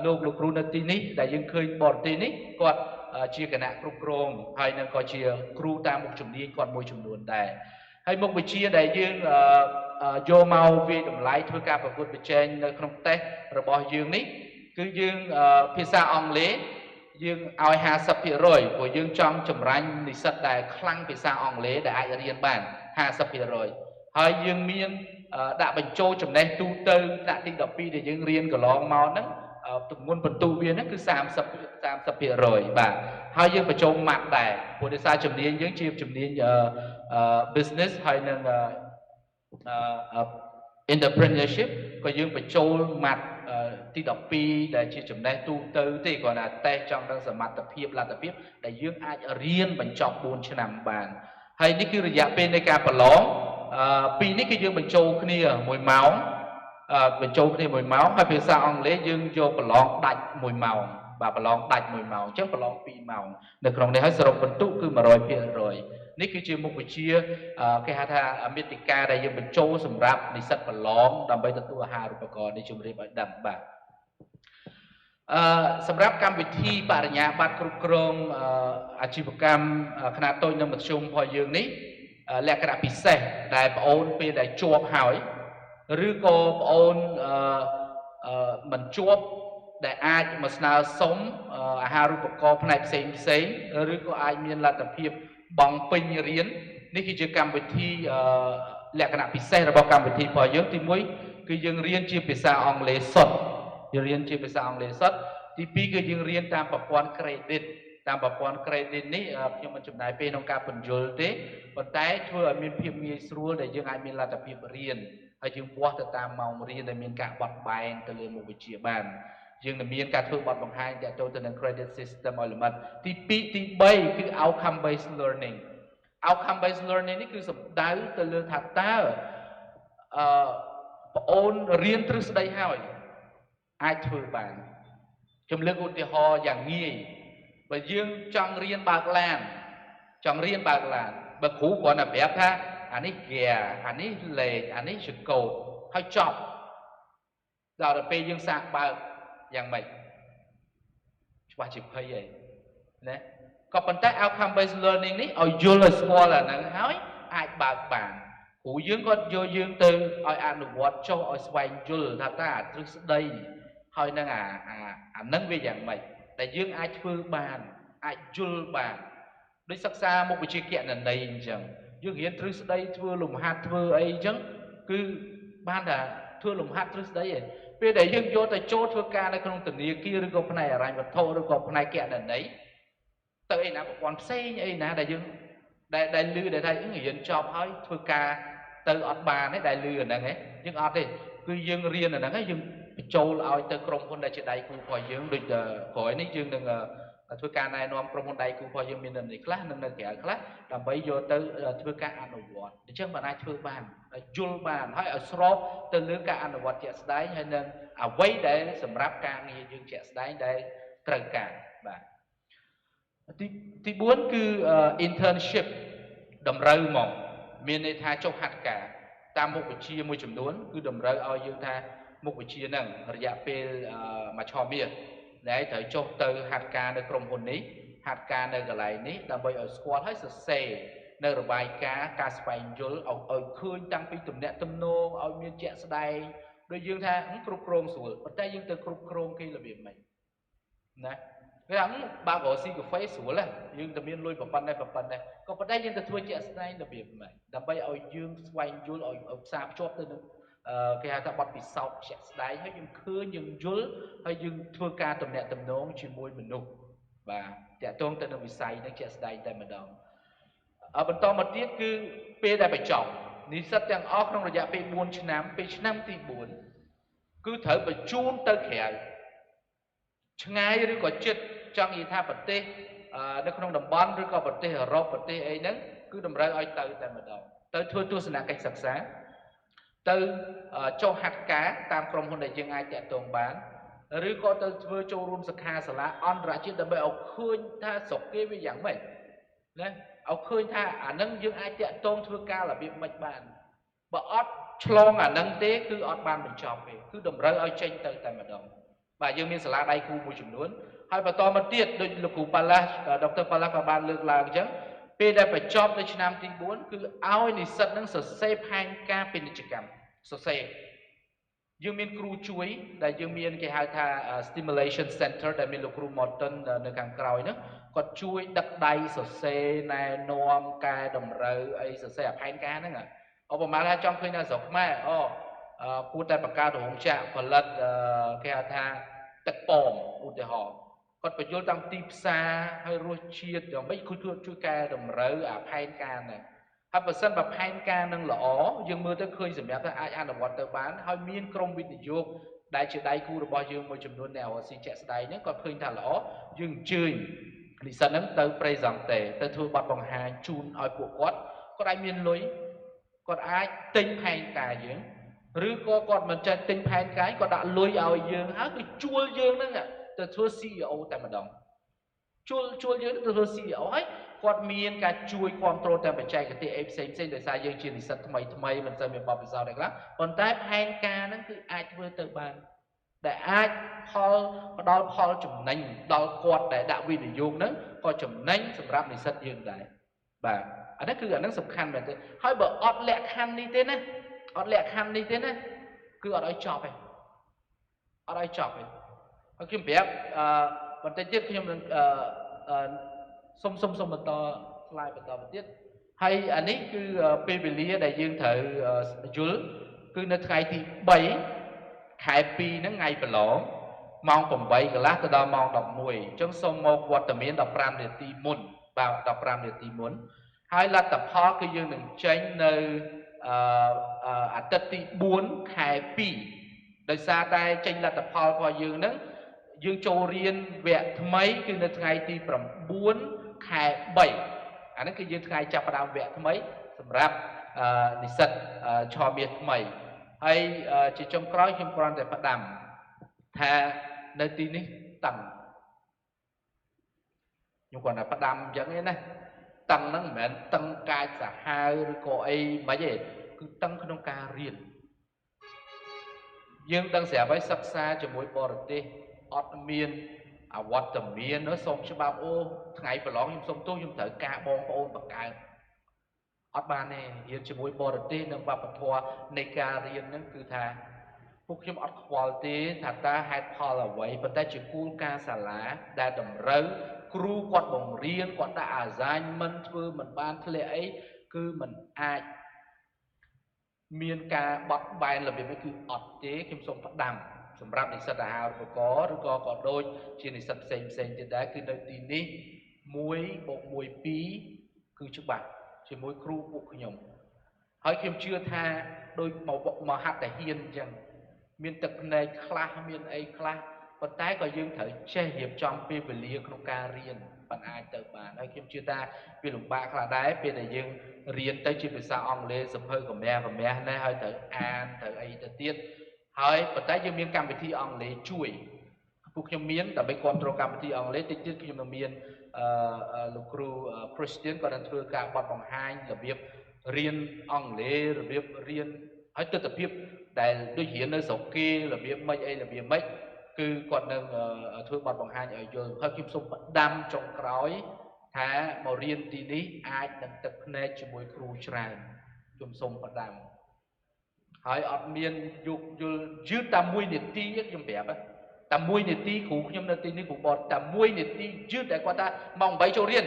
លោកគ្រូនៅទីនេះដែលយើងឃើញបរទេសនេះគាត់ជាគណៈគ្រប់គ្រងហើយនឹងក៏ជាគ្រូតាមមុខជំនាញគាត់មួយចំនួនដែរហើយមុខវិជ្ជាដែលយើងយកមកវាយតម្លៃធ្វើការប្រកួតប្រជែងនៅក្នុងតេស្តរបស់យើងនេះគឺយើងភាសាអង់គ្លេសយើងឲ្យ 50% ព្រោះយើងចង់ចម្រាញ់និស្សិតដែលខ្លាំងភាសាអង់គ្លេសដែលអាចរៀនបាន 50% ហើយយើងមានដាក់បញ្ចូលចំណេះទូទៅថ្នាក់ទី12ដែលយើងរៀនកន្លងមកហ្នឹងទម្ងន់បន្ទុវាហ្នឹងគឺ 30% បាទហើយយើងបញ្ចូលម៉ាត់ដែរព្រោះដោយសារជំនាញយើងជាជំនាញbusiness ហើយនឹងentrepreneurship ក៏យើងបញ្ចូលម៉ាត់ទី12ដែលជាចំណេះទូទៅទេគ្រាន់តែតេស្តចង់ដឹងសមត្ថភាពលទ្ធភាពដែលយើងអាចរៀនបញ្ចប់4ឆ្នាំបានហើយនេះគឺរយៈពេលនៃការប្រឡងពីរនេះគឺយើងបញ្ចូលគ្នា1ម៉ោងបញ្ចូលគ្នា1ម៉ោងហើយភាសាអង់គ្លេសយើងយកប្រឡងដាច់1ម៉ោងបាទប្រឡងដាច់1ម៉ោងអញ្ចឹងប្រឡង2ម៉ោងនៅក្នុងនេះហើយសរុបបន្ទុកគឺ 100% នេះគឺជាមុខវិជ្ជាគេហៅថាមាតិកាដែលយើងបញ្ចូលសម្រាប់និស្សិតប្រឡងដើម្បីទទួលអាហារូបករណ៍នេះជម្រាបឲ្យដឹងបាទ សម្រាប់កម្មវិធីបរិញ្ញាបត្រគ្រប់គ្រងអាជីវកម្មខ្នាតតូចនិងមធ្យមរបស់យើងនេះលក្ខណៈពិសេសដែលបងអូនពេលដែលជាប់ហើយឬក៏បងអូនមិនជាប់ដែលអាចមកស្នើសុំអាហារូបករណ៍ផ្នែកផ្សេងឬក៏អាចមានលទ្ធភាពបង់ពេញរៀននេះគឺជាកម្មវិធីលក្ខណៈពិសេសរបស់កម្មវិធីរបស់យើងទី1គឺយើងរៀនជាភាសាអង់គ្លេសសុទ្ធយើងរៀនជាភាសាអង់គ្លេសសុទ្ធទី2គឺយើងរៀនតាមប្រព័ន្ធ credit តាមប្រព័ន្ធ credit នេះខ្ញុំមិនចំណាយពេលក្នុងការបញ្យល់ទេប៉ុន្តែធ្វើឲ្យមានភាពងាយស្រួលដែលយើងអាចមានលទ្ធភាពរៀនហើយយើងវាស់ទៅតាមម៉ោងរៀនដែលមានការបត់បែនទៅលើមុខវិជ្ជាបានយើងនឹងមានការធ្វើបទបង្ហាញទាក់ទងទៅនឹង credit system ឲ្យលម្អិតទី2ទី3គឺ outcome based learning outcome based learning នេះគឺសំដៅទៅលើថាតើបងអូនរៀនទ្រឹស្ដីហើយអាចធ្វើបានខ្ញុំលើកឧទាហរណ៍យ៉ាងងាយបើយើងចង់រៀនបើកឡានបើគ្រូគ្រាន់តែប្រាប់ថាអានេះហ្គាអានេះលេខអានេះចង្កូតហើយចប់ដល់ទៅពេលយើងសាកបើកយ៉ាងម៉េចច្បាស់ជាភ័យហើយណាក៏ប៉ុន្តែ outcome based learning នេះឲ្យយល់ឲ្យស្គាល់អាហ្នឹងហើយអាចបើកបានគ្រូយើងគាត់យកយើងទៅឲ្យអនុវត្តចុះឲ្យស្វែងយល់ថាតើទ្រឹស្ដីហើយនឹងអាហ្នឹងវាយ៉ាងម៉េចតែយើងអាចធ្វើបានអាចយល់បានដូចសិក្សាមុខវិជ្ជាគណនេយ្យអញ្ចឹងយើងរៀនទ្រឹស្ដីធ្វើលំហាត់ធ្វើអីអញ្ចឹងគឺបានតែធ្វើលំហាត់ទ្រឹស្ដីឯងពេលដែលយើងយកទៅចូលធ្វើការនៅក្នុងធនាគារឬក៏ផ្នែកហិរញ្ញវត្ថុឬក៏ផ្នែកគណនេយ្យទៅឯណាប្រព័ន្ធផ្សេងអីណាដែលយើងដែលលឺដែលថារៀនចប់ហើយធ្វើការទៅអត់បានទេដែលលឺអាហ្នឹងឯងយើងអត់ទេគឺយើងរៀនអាហ្នឹងឯងយើងបញ្ចូលឲ្យទៅក្រុមហ៊ុនដែលជាដៃគូរបស់យើងដូចក្រោយនេះយើងនឹងធ្វើការណែនាំក្រុមហ៊ុនដៃគូរបស់យើងមាននៅនេះខ្លះនិងនៅក្រៅខ្លះដើម្បីយកទៅធ្វើការអនុវត្តអញ្ចឹងបានអាចធ្វើបានយល់បានហើយឲ្យស្របទៅលើការអនុវត្តជាក់ស្ដែងហើយនឹងអ្វីដែលសម្រាប់ការងារយើងជាក់ស្ដែងដែលត្រូវការបាទទី4គឺ internship តម្រូវមកមានន័យថាចុះហាត់ការតាមមុខវិជ្ជាមួយចំនួនគឺតម្រូវឲ្យយើងថាមុខវិជ្ជាហ្នឹងរយៈពេលមួយឆមាសដែលត្រូវចុះទៅហាត់ការនៅក្រុមហ៊ុននេះហាត់ការនៅកន្លែងនេះដើម្បីឲ្យស្គាល់ឲ្យសរសេរនៅរបាយការណ៍ការស្វែងយល់ឲ្យឃើញតាំងពីទំនាក់ទំនងឲ្យមានជាក់ស្ដែងដូចយើងថាគ្រប់គ្រងស្រួលប៉ុន្តែយើងទៅគ្រប់គ្រងគេរបៀបម៉េចណាគេថាបើករកស៊ីកាហ្វេស្រួលណាយើងតែមានលុយប៉ុណ្ណេះក៏ប៉ុន្តែយើងទៅធ្វើជាក់ស្ដែងរបៀបម៉េចដើម្បីឲ្យយើងស្វែងយល់ឲ្យផ្សារភ្ជាប់ទៅនឹងគេហៅថាបទពិសោធន៍ជាក់ស្ដែងហើយយើងឃើញយើងយល់ហើយយើងធ្វើការទំនាក់ទំនងជាមួយមនុស្សបាទតាក់ទងទៅនឹងវិស័យនេះជាក់ស្ដែងតែម្ដងបន្តមកទៀតគឺពេលដែលបញ្ចប់និស្សិតទាំងអស់ក្នុងរយៈពេល4ឆ្នាំពេលឆ្នាំទី4គឺត្រូវបញ្ជូនទៅក្រៅឆ្ងាយឬក៏ជិតចង់និយាយថាប្រទេសនៅក្នុងតំបន់ឬក៏ប្រទេសអឺរ៉ុបប្រទេសអីហ្នឹងគឺតម្រូវឲ្យទៅតែម្ដងទៅធ្វើទស្សនកិច្ចសិក្សាទៅចុះហាត់ការតាមក្រុមហ៊ុនដែលយើងអាចតាក់ទងបានឬក៏ទៅធ្វើចូលរួមសិក្ខាសាលាអន្តរជាតិដើម្បីឲ្យឃើញថាស្រុកគេវាយ៉ាងម៉េចណាឲ្យឃើញថាអានឹងយើងអាចតាក់ទងធ្វើការរបៀបម៉េចបានបើអត់ឆ្លងអានឹងទេគឺអត់បានបញ្ចប់ទេគឺតម្រូវឲ្យចេញទៅតែម្ដងបាទយើងមានសាលាដៃគូមួយចំនួនហើយបន្តមកទៀតដូចលោកគ្រូប៉ាឡាស់ដុកទ័រប៉ាឡាស់ក៏បានលើកឡើងអញ្ចឹងពេលដែលបញ្ចប់នៅឆ្នាំទី4គឺឲ្យនិស្សិតនឹងសរសេរផែនការពាណិជ្ជកម្មសរសេរយើងមានគ្រូជួយដែលយើងមានគេហៅថា stimulation center ដែលមានលោកគ្រូ Morton នៅខាងក្រោយហ្នឹងគាត់ជួយដឹកដៃសរសេរណែនាំកែតម្រូវអីសរសេរផែនការហ្នឹងឧបមាថាចង់ឃើញនៅស្រុកខ្មែរគួរតែបង្កើតរោងចក្រផលិតគេហៅថាទឹកប៉មឧទាហរណ៍គាត់បញ្យល់តាំងទីផ្សារហើយរសជាតិយ៉ាងម៉េចគឺជួយកែតម្រូវអាផែនការហ្នឹងហើយបើសិនបើផែនការនឹងល្អយើងមើលទៅឃើញសម្រាប់ថាអាចអនុវត្តទៅបានហើយមានក្រុមវិនិយោគដែលជាដៃគូរបស់យើងមួយចំនួននៅអាស៊ីជាក់ស្ដែងហ្នឹងគាត់ឃើញថាល្អយើងអញ្ជើញនិស្សិតហ្នឹងទៅ present ទៅធ្វើបទបង្ហាញជូនឲ្យពួកគាត់អាចមានលុយគាត់អាចទិញផែនការយើងឬក៏គាត់មិនចេះទិញផែនការគាត់ដាក់លុយឲ្យយើងហើយគឺជួលយើងហ្នឹងទៅធ្វើ CEO តែម្ដងជួលយើងទៅធ្វើ CEO ហើយគាត់មានការជួយគ្រប់គ្រងតាមបច្ចេកទេសផ្សេងដោយសារយើងជានិស្សិតថ្មីមិនសូវមានបទពិសោធន៍អីខ្លះប៉ុន្តែផែនការហ្នឹងគឺអាចធ្វើទៅបានដែលអាចផល ផ្ដល់ផលចំណេញដល់គាត់ដែលដាក់វិនិយោគហ្នឹងក៏ចំណេញសម្រាប់និស្សិតយើងដែរបាទអានេះគឺអានឹងសំខាន់មែនទេហើយបើអត់លក្ខខណ្ឌនេះទេណាអត់លក្ខខណ្ឌនេះទេណាគឺអត់ឲ្យចប់ទេអត់ឲ្យចប់ទេហើយខ្ញុំប្រាប់បន្តិចទៀតខ្ញុំនឹងសុំបន្ត slide បន្តទៅទៀតហើយអានេះគឺពេលវេលាដែលយើងត្រូវយល់គឺនៅថ្ងៃទី3ខែ2ហ្នឹងថ្ងៃប្រឡងម៉ោង8កន្លះទៅដល់ម៉ោង11អញ្ចឹងសូមមកវត្តមាន15នាទីមុនបាទ15នាទីមុនហើយលទ្ធផលគឺយើងនឹងចេញនៅអាទិត្យទី4ខែ2ដោយសារតែចេញលទ្ធផលរបស់យើងហ្នឹងយើងចូលរៀនវគ្គថ្មីគឺនៅថ្ងៃទី9ខែ3អានេះគឺយើងថ្ងៃចាប់ផ្ដើមវគ្គថ្មីសម្រាប់និស្សិតឆមាសថ្មីហើយជាចុងក្រោយខ្ញុំគ្រាន់តែផ្ដាំថានៅទីនេះតឹងខ្ញុំគ្រាន់តែផ្ដាំអញ្ចឹងឯណាតឹងហ្នឹងមិនមែនតឹងកាចសាហាវឬក៏អីមិនទេគឺតឹងក្នុងការរៀនយើងដឹងស្រាប់ហើយសិក្សាជាមួយបរទេសអត់មានអវត្តមានសូមច្បាប់អូថ្ងៃប្រឡងខ្ញុំសូមទោសខ្ញុំត្រូវការបងប្អូនបង្កើតអត់បានទេរៀនជាមួយបរទេសនិងវប្បធម៌នៃការរៀនហ្នឹងគឺថាពួកខ្ញុំអត់ខ្វល់ទេថាតើហេតុផលអ្វីប៉ុន្តែជាគោលការណ៍សាលាដែលតម្រូវគ្រូគាត់បង្រៀនគាត់ដាក់ assignment ធ្វើមិនបានធ្លាក់អីគឺមិនអាចមានការបត់បែនរបៀបនេះគឺអត់ទេខ្ញុំសូមផ្ដាំសម្រាប់និស្សិតអាហារូបករណ៍ឬក៏ក៏ដូចជានិស្សិតផ្សេងទៀតដែរគឺនៅទីនេះ1+1 2គឺច្បាស់ជាមួយគ្រូពួកខ្ញុំហើយខ្ញុំជឿថាដោយមហាតាហ៊ានអញ្ចឹងមានទឹកភ្នែកខ្លះមានអីខ្លះប៉ុន្តែក៏យើងត្រូវចេះរៀបចំពេលវេលាក្នុងការរៀនបានអាចទៅបានហើយខ្ញុំជឿថាវាលំបាកខ្លះដែរពេលដែលយើងរៀនទៅជាភាសាអង់គ្លេសសភៅកម្រាស់ណាហើយត្រូវអានត្រូវអីទៅទៀតហើយប៉ុន្តែយើងមានកម្មវិធីអង់គ្លេសជួយពួកខ្ញុំមានដើម្បីគ្រប់គ្រងកម្មវិធីអង់គ្លេសតិចទៀតខ្ញុំនឹងមានលោកគ្រូ Christian ក៏នឹងធ្វើការបត់បង្ហាញរបៀបរៀនអង់គ្លេសរបៀបរៀនហើយទស្សនវិជ្ជាដែលដូចរៀននៅស្រុកគេរបៀបម៉េចអីរបៀបម៉េចគឺគាត់នឹងធ្វើបទបង្ហាញឲ្យយល់ហើយខ្ញុំសូមផ្ដាំចុងក្រោយថាមករៀនទីនេះអាចនឹងទឹកភ្នែកជាមួយគ្រូច្រើនខ្ញុំសូមផ្ដាំហើយអត់មានយកយល់យឺតតែ1នាទីខ្ញុំប្រាប់តែ1នាទីគ្រូខ្ញុំនៅទីនេះគ្រូបតតែ1នាទីយឺតតែគាត់ថាម៉ោង8ចូលរៀន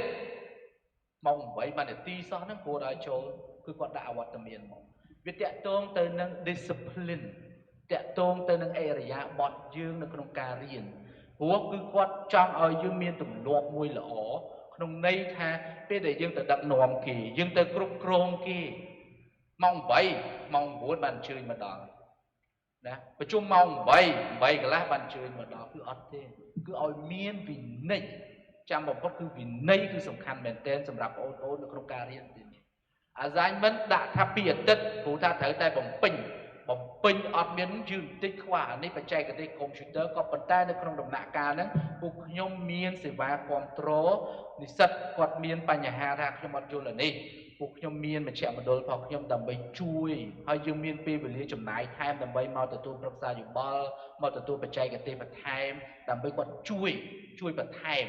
ម៉ោង8បាននាទីសោះហ្នឹងគ្រូឲ្យចូលគឺគាត់ដាក់អវត្តមានមកវាតាក់ទងទៅនឹង discipline តាក់ទងទៅនឹងអិរិយាបថយើងនៅក្នុងការរៀនព្រោះគឺគាត់ចង់ឲ្យយើងមានទម្លាប់មួយល្អក្នុងន័យថាពេលដែលយើងទៅដឹកនាំគេយើងទៅគ្រប់គ្រងគេម៉ោង8ម៉ោង9បានអញ្ជើញមកដល់ណាប្រជុំម៉ោង8កន្លះបានអញ្ជើញមកដល់គឺអត់ទេគឺឲ្យមានវិន័យចាំបំផុតគឺវិន័យគឺសំខាន់មែនទែនសម្រាប់បងប្អូននៅក្នុងការរៀនទីនេះ assignment ដាក់ថាពីអាទិត្យគ្រូថាត្រូវតែបំពេញអត់មានយឺតបន្តិចខ្វះអានេះបច្ចេកទេសកុំព្យូទ័រក៏ប៉ុន្តែនៅក្នុងដំណាក់កាលហ្នឹងពួកខ្ញុំមានសេវាគ្រប់គ្រងនិស្សិតគាត់មានបញ្ហាថាខ្ញុំអត់យល់អានេះពួកខ្ញុំមានមជ្ឈមណ្ឌលរបស់ខ្ញុំដើម្បីជួយហើយយើងមានពេលវេលាចំណាយថែមដើម្បីមកទទួលប្រឹក្សាយោបល់មកទទួលបច្ចេកទេសបន្ថែមដើម្បីគាត់ជួយបន្ថែម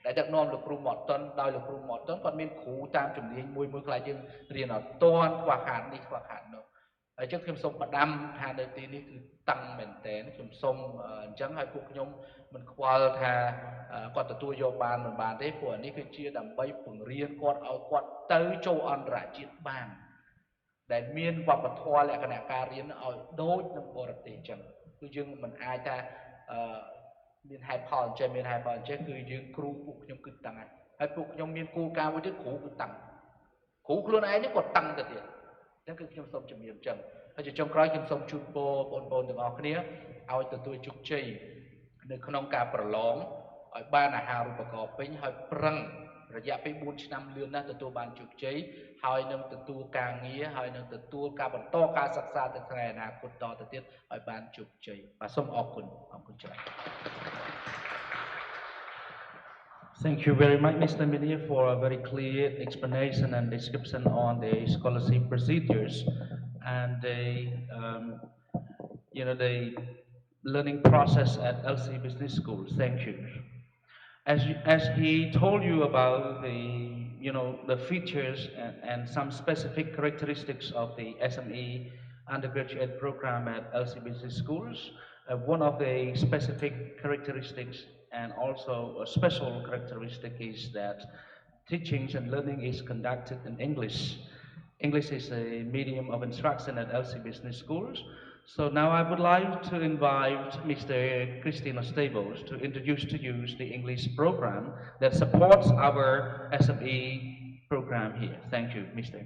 ដែលដឹកនាំលោកគ្រូម៉តតុនដោយលោកគ្រូម៉តតុនគាត់មានគ្រូតាមជំនាញមួយខ្លះយើងរៀនអត់ទាន់ខ្វះខាតនេះខ្វះខាតនោះហើយចឹងខ្ញុំសូមផ្ដាំថានៅទីនេះគឺតឹងមែនតើខ្ញុំសូមអញ្ចឹងឲ្យពួកខ្ញុំមិនខ្វល់ថាគាត់ទទួលយកបានមិនបានទេព្រោះអានេះគឺជាដើម្បីពង្រៀនគាត់ឲ្យគាត់ទៅចូលអន្តរជាតិបានដែលមានវប្បធម៌លក្ខណៈការរៀនឲ្យដូចនឹងបរទេសចឹងគឺយើងមិនអាចថាមានហេតុផលអញ្ចឹងមានហេតុផលអញ្ចឹងគឺយើងគ្រូពួកខ្ញុំគឺតឹងហើយពួកខ្ញុំមានគោលការណ៍មួយទៀតគ្រូគឺតឹងគ្រូខ្លួនឯងនេះក៏តឹងទៅទៀតអញ្ចឹងគឺខ្ញុំសូមជំរាបអញ្ចឹងហើយជាចុងក្រោយខ្ញុំសូមជូនពរបងប្អូនទាំងអស់គ្នាឲ្យទទួលជោគជ័យនៅក្នុងការប្រឡងឲ្យបានអាហារូបករណ៍ពេញហើយប្រឹងរយៈពេល4ឆ្នាំលឿនណាស់ទទួលបានជោគជ័យហើយនឹងទទួលការងារហើយនឹងទទួលការបន្តការសិក្សាទៅថ្ងៃអនាគតតទៅទៀតឲ្យបានជោគជ័យបាទសូមអរគុណច្រើន Thank you very much, Mr. Media, for a very clear explanation and description on the scholarship procedures and the learning process at LC Business School. Thank you. As he told you about the features and some specific characteristics of the SME undergraduate program at LC Business Schools, one of the specific characteristics and also a special characteristic is that teachings and learning is conducted in English. English is a medium of instruction at LC Business Schools. So now I would like to invite Mr. Christina Stables to introduce to you the English program that supports our SME program here. Thank you, Mr.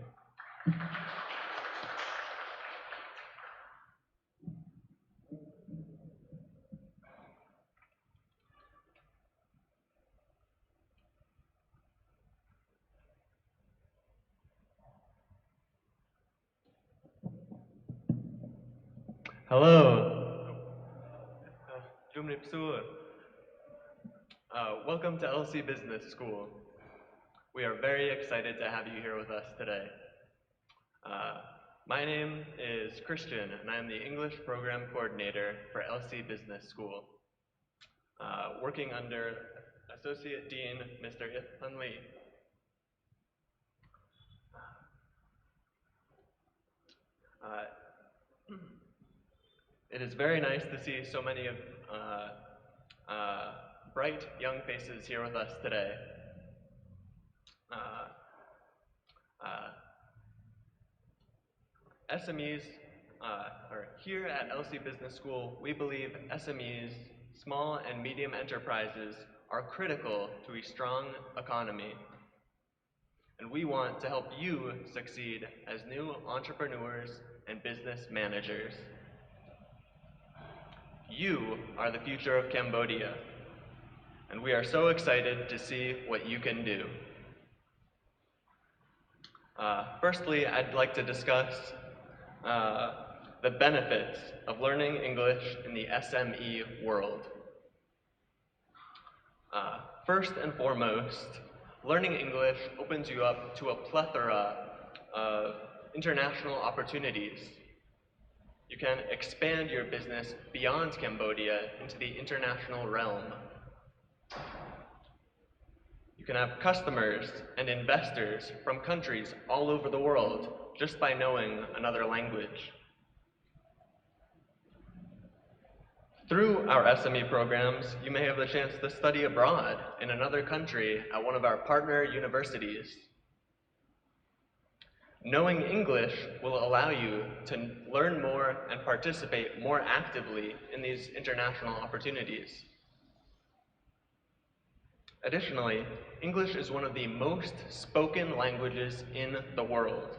Hello. Jumnip Sur. Welcome to LC Business School. We are very excited to have you here with us today. My name is Christian, and I am the English Program Coordinator for LC Business School, working under Associate Dean Mr. Ithan Lee. It is very nice to see so many of bright young faces here with us today. SMEs, or here at LC Business School, we believe SMEs, small and medium enterprises, are critical to a strong economy. And we want to help you succeed as new entrepreneurs and business managers. You are the future of Cambodia, and we are so excited to see what you can do. Firstly, I'd like to discuss the benefits of learning English in the SME world. First and foremost, learning English opens you up to a plethora of international opportunities. You can expand your business beyond Cambodia into the international realm. You can have customers and investors from countries all over the world just by knowing another language. Through our SME programs, you may have the chance to study abroad in another country at one of our partner universities. Knowing English will allow you to learn more and participate more actively in these international opportunities. Additionally, English is one of the most spoken languages in the world,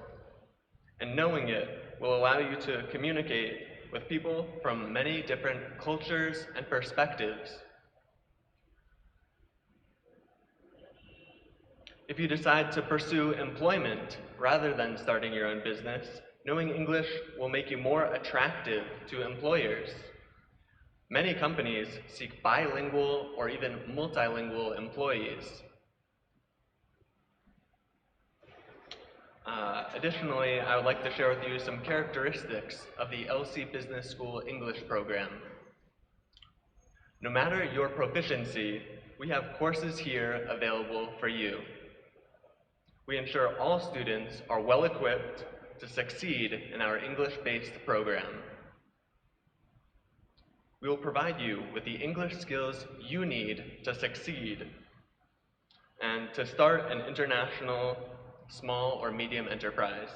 and knowing it will allow you to communicate with people from many different cultures and perspectives. If you decide to pursue employment rather than starting your own business, knowing English will make you more attractive to employers. Many companies seek bilingual or even multilingual employees. Additionally, I would like to share with you some characteristics of the LC Business School English program. No matter your proficiency, we have courses here available for you. We ensure all students are well equipped to succeed in our English-based program. We will provide you with the English skills you need to succeed and to start an international small or medium enterprise.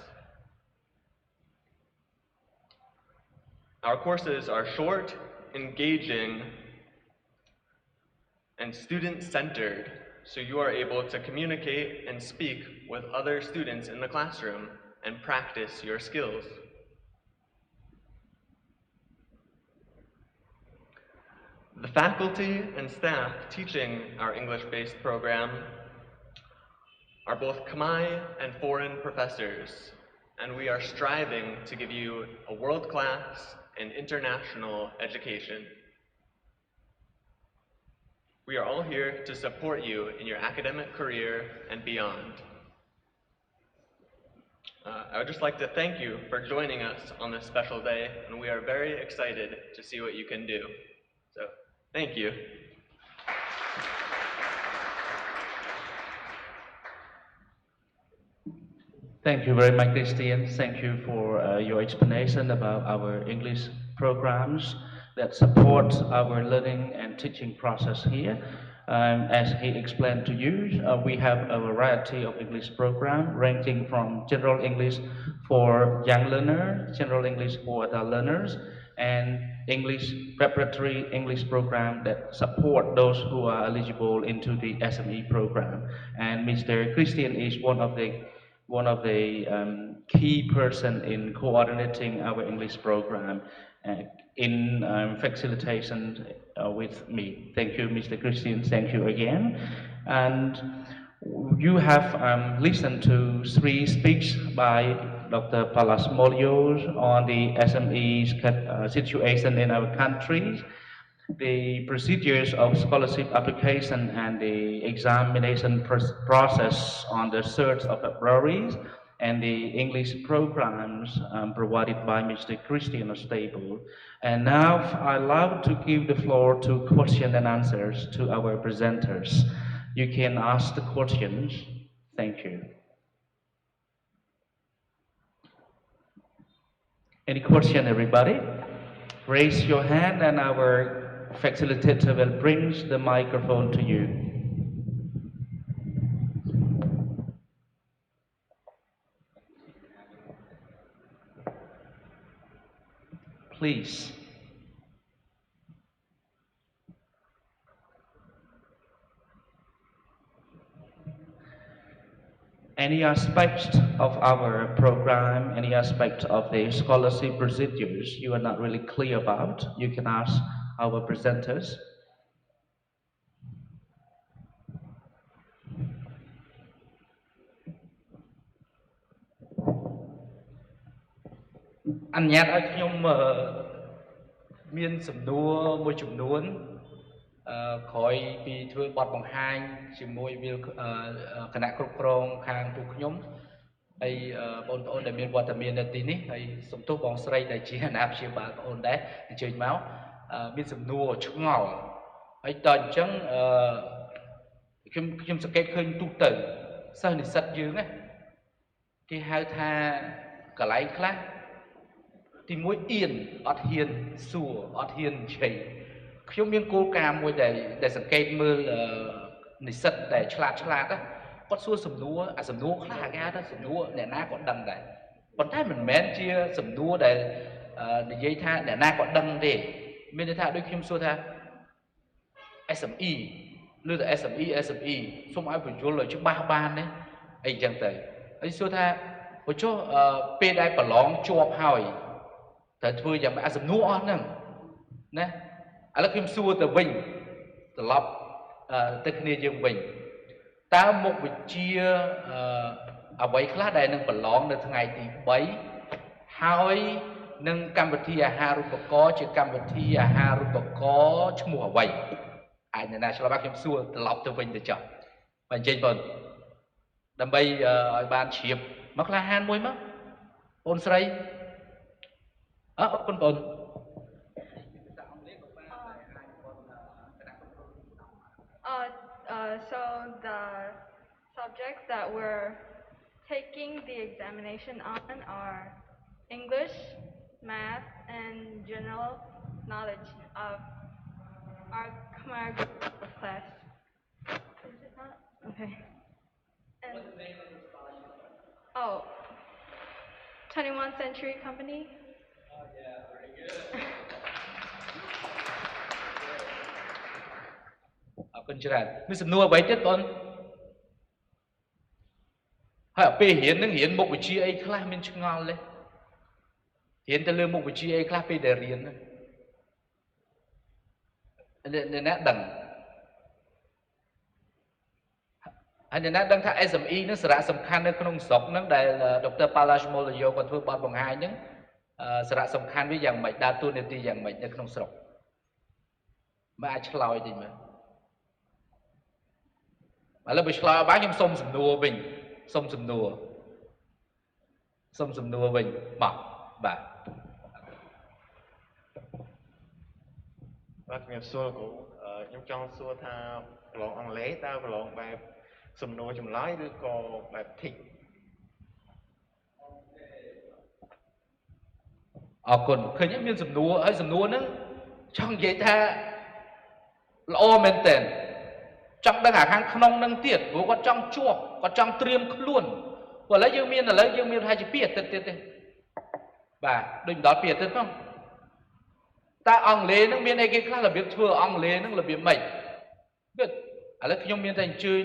Our courses are short, engaging, and student-centered, so you are able to communicate and speak with other students in the classroom and practice your skills. The faculty and staff teaching our English-based program are both Khmer and foreign professors, and we are striving to give you a world-class and international education. We are all here to support you in your academic career and beyond. I would just like to thank you for joining us on this special day, and we are very excited to see what you can do. So, thank you. Thank you very much, Christian. Thank you for your explanation about our English programs that support our learning and teaching process here. As he explained to you, we have a variety of English programs ranging from general English for young learners, general English for adult learners, and English preparatory English program that support those who are eligible into the SME program. And Mr. Christian is one of the key person in coordinating our English program in facilitation with me. Thank you, Mr. Christian. Thank you again. And you have listened to three speeches by Dr. Palas Molios on the SME situation in our country, the procedures of scholarship application and the examination process on the 3rd of February, and the English programs provided by Mr. Christian Stable. And now I'd love to give the floor to question and answers to our presenters. You can ask the questions. Thank you. Any question, everybody? Raise your hand and our facilitator will bring the microphone to you. Please. Any aspect of our program, any aspect of the scholarship procedures you are not really clear about, you can ask our presenters. Anh nhát ởខ្ញុំមានសំណួរមួយចំនួនក្រោយពីធ្វើបទបង្ហាញជាមួយគណៈគ្រប់គ្រងខាងទូខ្ញុំហើយបងប្អូនដែលមានវត្តមាននៅទីនេះហើយសំទោសបងស្រីដែលជាអាណាព្យាបាលបងអូនដែរអញ្ជើញមកមានសំណួរឆ្ងល់ហើយតើអញ្ចឹងខ្ញុំសង្កេតឃើញទូទៅសិស្សនិស្សិតយើងណាគេហៅថាកន្លែងខ្លះទីមួយអៀនអត់ហ៊ានសួរអត់ហ៊ាននិយាយខ្ញុំមានគោលការណ៍មួយដែលសង្កេតមើលនិស្សិតដែលឆ្លាតណាគាត់សួរសំណួរអាសំណួរខ្លះគេហៅថាសំណួរអ្នកណាក៏ដឹងដែរប៉ុន្តែមិនមែនជាសំណួរដែលនិយាយថាអ្នកណាក៏ដឹងទេមានន័យថាដូចខ្ញុំសួរថា SME ឬតែ SME សូមឲ្យបញ្យល់ឲ្យច្បាស់បានទេអីចឹងទៅហើយសួរថាបើចុះពេលដែលប្រឡងជាប់ហើយត្រូវធ្វើយ៉ាងម៉េចសំណួរអស់ហ្នឹងណាឥឡូវខ្ញុំសួរទៅវិញត្រឡប់ទៅគ្នាយើងវិញតើមុខវិជ្ជាអ្វីខ្លះដែលនឹងប្រឡងនៅថ្ងៃទី3ហើយនឹងកម្មវិធីអាហារូបករណ៍ជាកម្មវិធីអាហារូបករណ៍ឈ្មោះអ្វីអាចអ្នកណាឆ្លប់ខ្ញុំសួរត្រឡប់ទៅវិញទៅចុះបើអញ្ចឹងបងដើម្បីឲ្យបានជ្រាបមកក្លាហានមួយមកបងស្រីអរគុណបង So the subjects that we're taking the examination on are English, math, and general knowledge of our Khmer group of class. Is it not? Okay. And, what's the name of the scholarship? Oh, 21st Century Company. Oh yeah, very good. អរគុណច្រើនមានសំណួរអ្វីទៀតបងហើយពេលរៀននឹងរៀនមុខវិជ្ជាអីខ្លះមានឆ្ងល់ទេរៀនទៅលើមុខវិជ្ជាអីខ្លះពេលដែលរៀនហ្នឹងអ្នកដឹងហើយអ្នកដឹងថា SME នឹងសារៈសំខាន់នៅក្នុងស្រុកហ្នឹងដែលដុកទ័រ Palas Moliyo គាត់ធ្វើបទបង្ហាញហ្នឹងសារៈសំខាន់វាយ៉ាងម៉េចដើរតួនាទីយ៉ាងម៉េចនៅក្នុងស្រុកមិនអាចឆ្លើយទេមើលឥឡូវបើឆ្លើយបានខ្ញុំសុំសំណួរវិញសុំសំណួរ សុំសំណួរវិញបាទបាទ បាទជំរាបសួរលោកគ្រូខ្ញុំចង់សួរថាប្រឡងអង់គ្លេសតើប្រឡងបែបសំណួរចម្លើយឬក៏បែប tick អរគុណឃើញមានសំណួរហើយសំណួរហ្នឹងចង់និយាយថាល្អមែនតើចង់ដឹងអាខាងក្នុងហ្នឹងទៀតព្រោះគាត់ចង់ជាប់គាត់ចង់ត្រៀមខ្លួនព្រោះឥឡូវយើងមានប្រហែលជា2អាទិត្យទៀតទេបាទដូចមិនដល់2អាទិត្យផងតើអង់គ្លេសហ្នឹងមានអីគេខ្លះរបៀបធ្វើអង់គ្លេសហ្នឹងរបៀបម៉េច Good ឥឡូវខ្ញុំមានតែអញ្ជើញ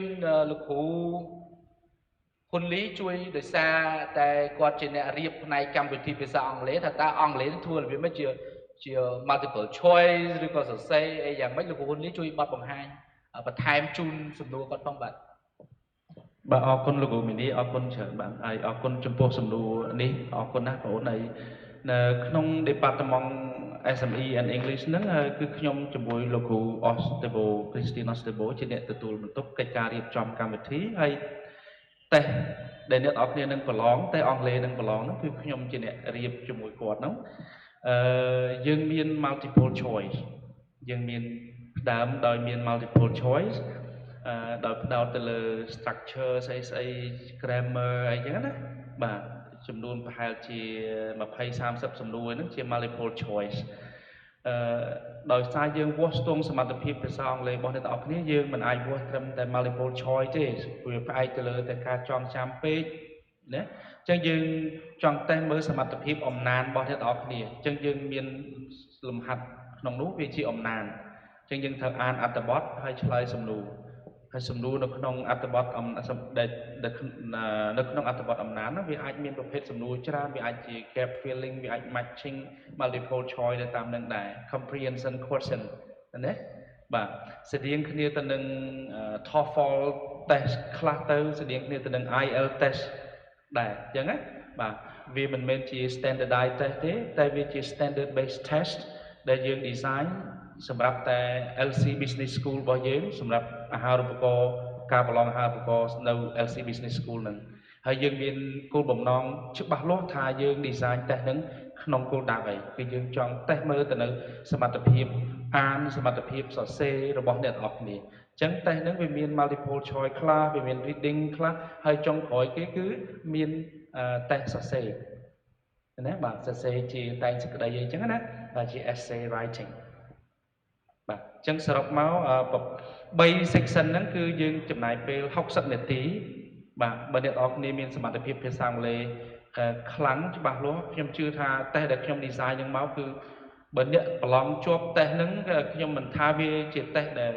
លោកគ្រូហ៊ុនលីជួយដោយសារតែគាត់ជាអ្នករៀបផ្នែកកម្មវិធីភាសាអង់គ្លេសថាតើអង់គ្លេសធ្វើរបៀបម៉េចជា multiple choice ឬក៏សរសេរអីយ៉ាងម៉េចលោកគ្រូហ៊ុនលីជួយបត់បង្ហាញបន្ថែមជូនសំណួរគាត់ផងបាទ បាទអរគុណលោកគ្រូមីនីអរគុណច្រើនបាទហើយអរគុណចំពោះសំណួរនេះអរគុណណាស់បងប្អូនហើយនៅក្នុង Department SME and English ហ្នឹងគឺខ្ញុំជាមួយលោកគ្រូ Ostebo Christine Ostebo ជាអ្នកទទួលបន្ទុកកិច្ចការរៀបចំកម្មវិធីហើយតេស្តដែលអ្នកនរគ្នានឹងប្រឡងតែអង់គ្លេសនឹងប្រឡងហ្នឹងគឺខ្ញុំជាអ្នករៀបជាមួយគាត់ហ្នឹងយើងមាន multiple choice យើងមានផ្ដើមដោយមាន multiple choice ដោយផ្ដោតទៅលើ structure ស្អី grammar អីចឹងណាបាទចំនួនប្រហែលជា20-30សំណួរហ្នឹងជា multiple choice ដោយសារយើងវាស់ស្ទង់សមត្ថភាពភាសាអង់គ្លេសរបស់អ្នកទាំងអស់គ្នាយើងមិនអាចវាស់ត្រឹមតែ multiple choice ទេព្រោះផ្អែកទៅលើតែការចងចាំពេកណាអញ្ចឹងយើងចង់តេស្តមើលសមត្ថភាពអំណានរបស់អ្នកទាំងអស់គ្នាអញ្ចឹងយើងមានលំហាត់ក្នុងនោះវាជាអំណានអញ្ចឹងយើងត្រូវអានអត្ថបទហើយឆ្លើយសំណួរហើយសំណួរនៅក្នុងអត្ថបទនៅក្នុងអត្ថបទអំណានវាអាចមានប្រភេទសំណួរច្រើនវាអាចជា gap filling វាអាច matching multiple choice ទៅតាមនឹងដែរ comprehension question ណាបាទស្តៀងគ្នាទៅនឹង TOEFL test ខ្លះទៅស្តៀងគ្នាទៅនឹង IELTS test ដែរអញ្ចឹងណាបាទវាមិនមែនជា standardized test ទេតែវាជា standard based test ដែលយើង design សម្រាប់តែ LC Business School របស់យើងសម្រាប់អាហារូបករណ៍ការប្រឡងអាហារូបករណ៍នៅ LC Business School ហ្នឹងហើយយើងមានគោលបំណងច្បាស់លាស់ថាយើង design test ហ្នឹងក្នុងគោលដៅអីគឺយើងចង់ test មើលទៅនៅសមត្ថភាពអានសមត្ថភាពសរសេររបស់អ្នកទាំងអស់គ្នាអញ្ចឹង test ហ្នឹងវាមាន multiple choice ខ្លះវាមាន reading ខ្លះហើយចុងក្រោយគេគឺមាន test សរសេរណាបាទសរសេរជាតែងសេចក្តីអីចឹងណាជា essay writing បាទអញ្ចឹងសរុបមក3 section ហ្នឹងគឺយើងចំណាយពេល60នាទីបាទបើអ្នកនរគ្នាមានសមត្ថភាពភាសាអង់គ្លេសខ្លាំងច្បាស់លាស់ខ្ញុំជឿថាតេស្តដែលខ្ញុំ design ហ្នឹងមកគឺបើអ្នកប្រឡងជាប់តេស្តហ្នឹងខ្ញុំមិនថាវាជាតេស្តដែល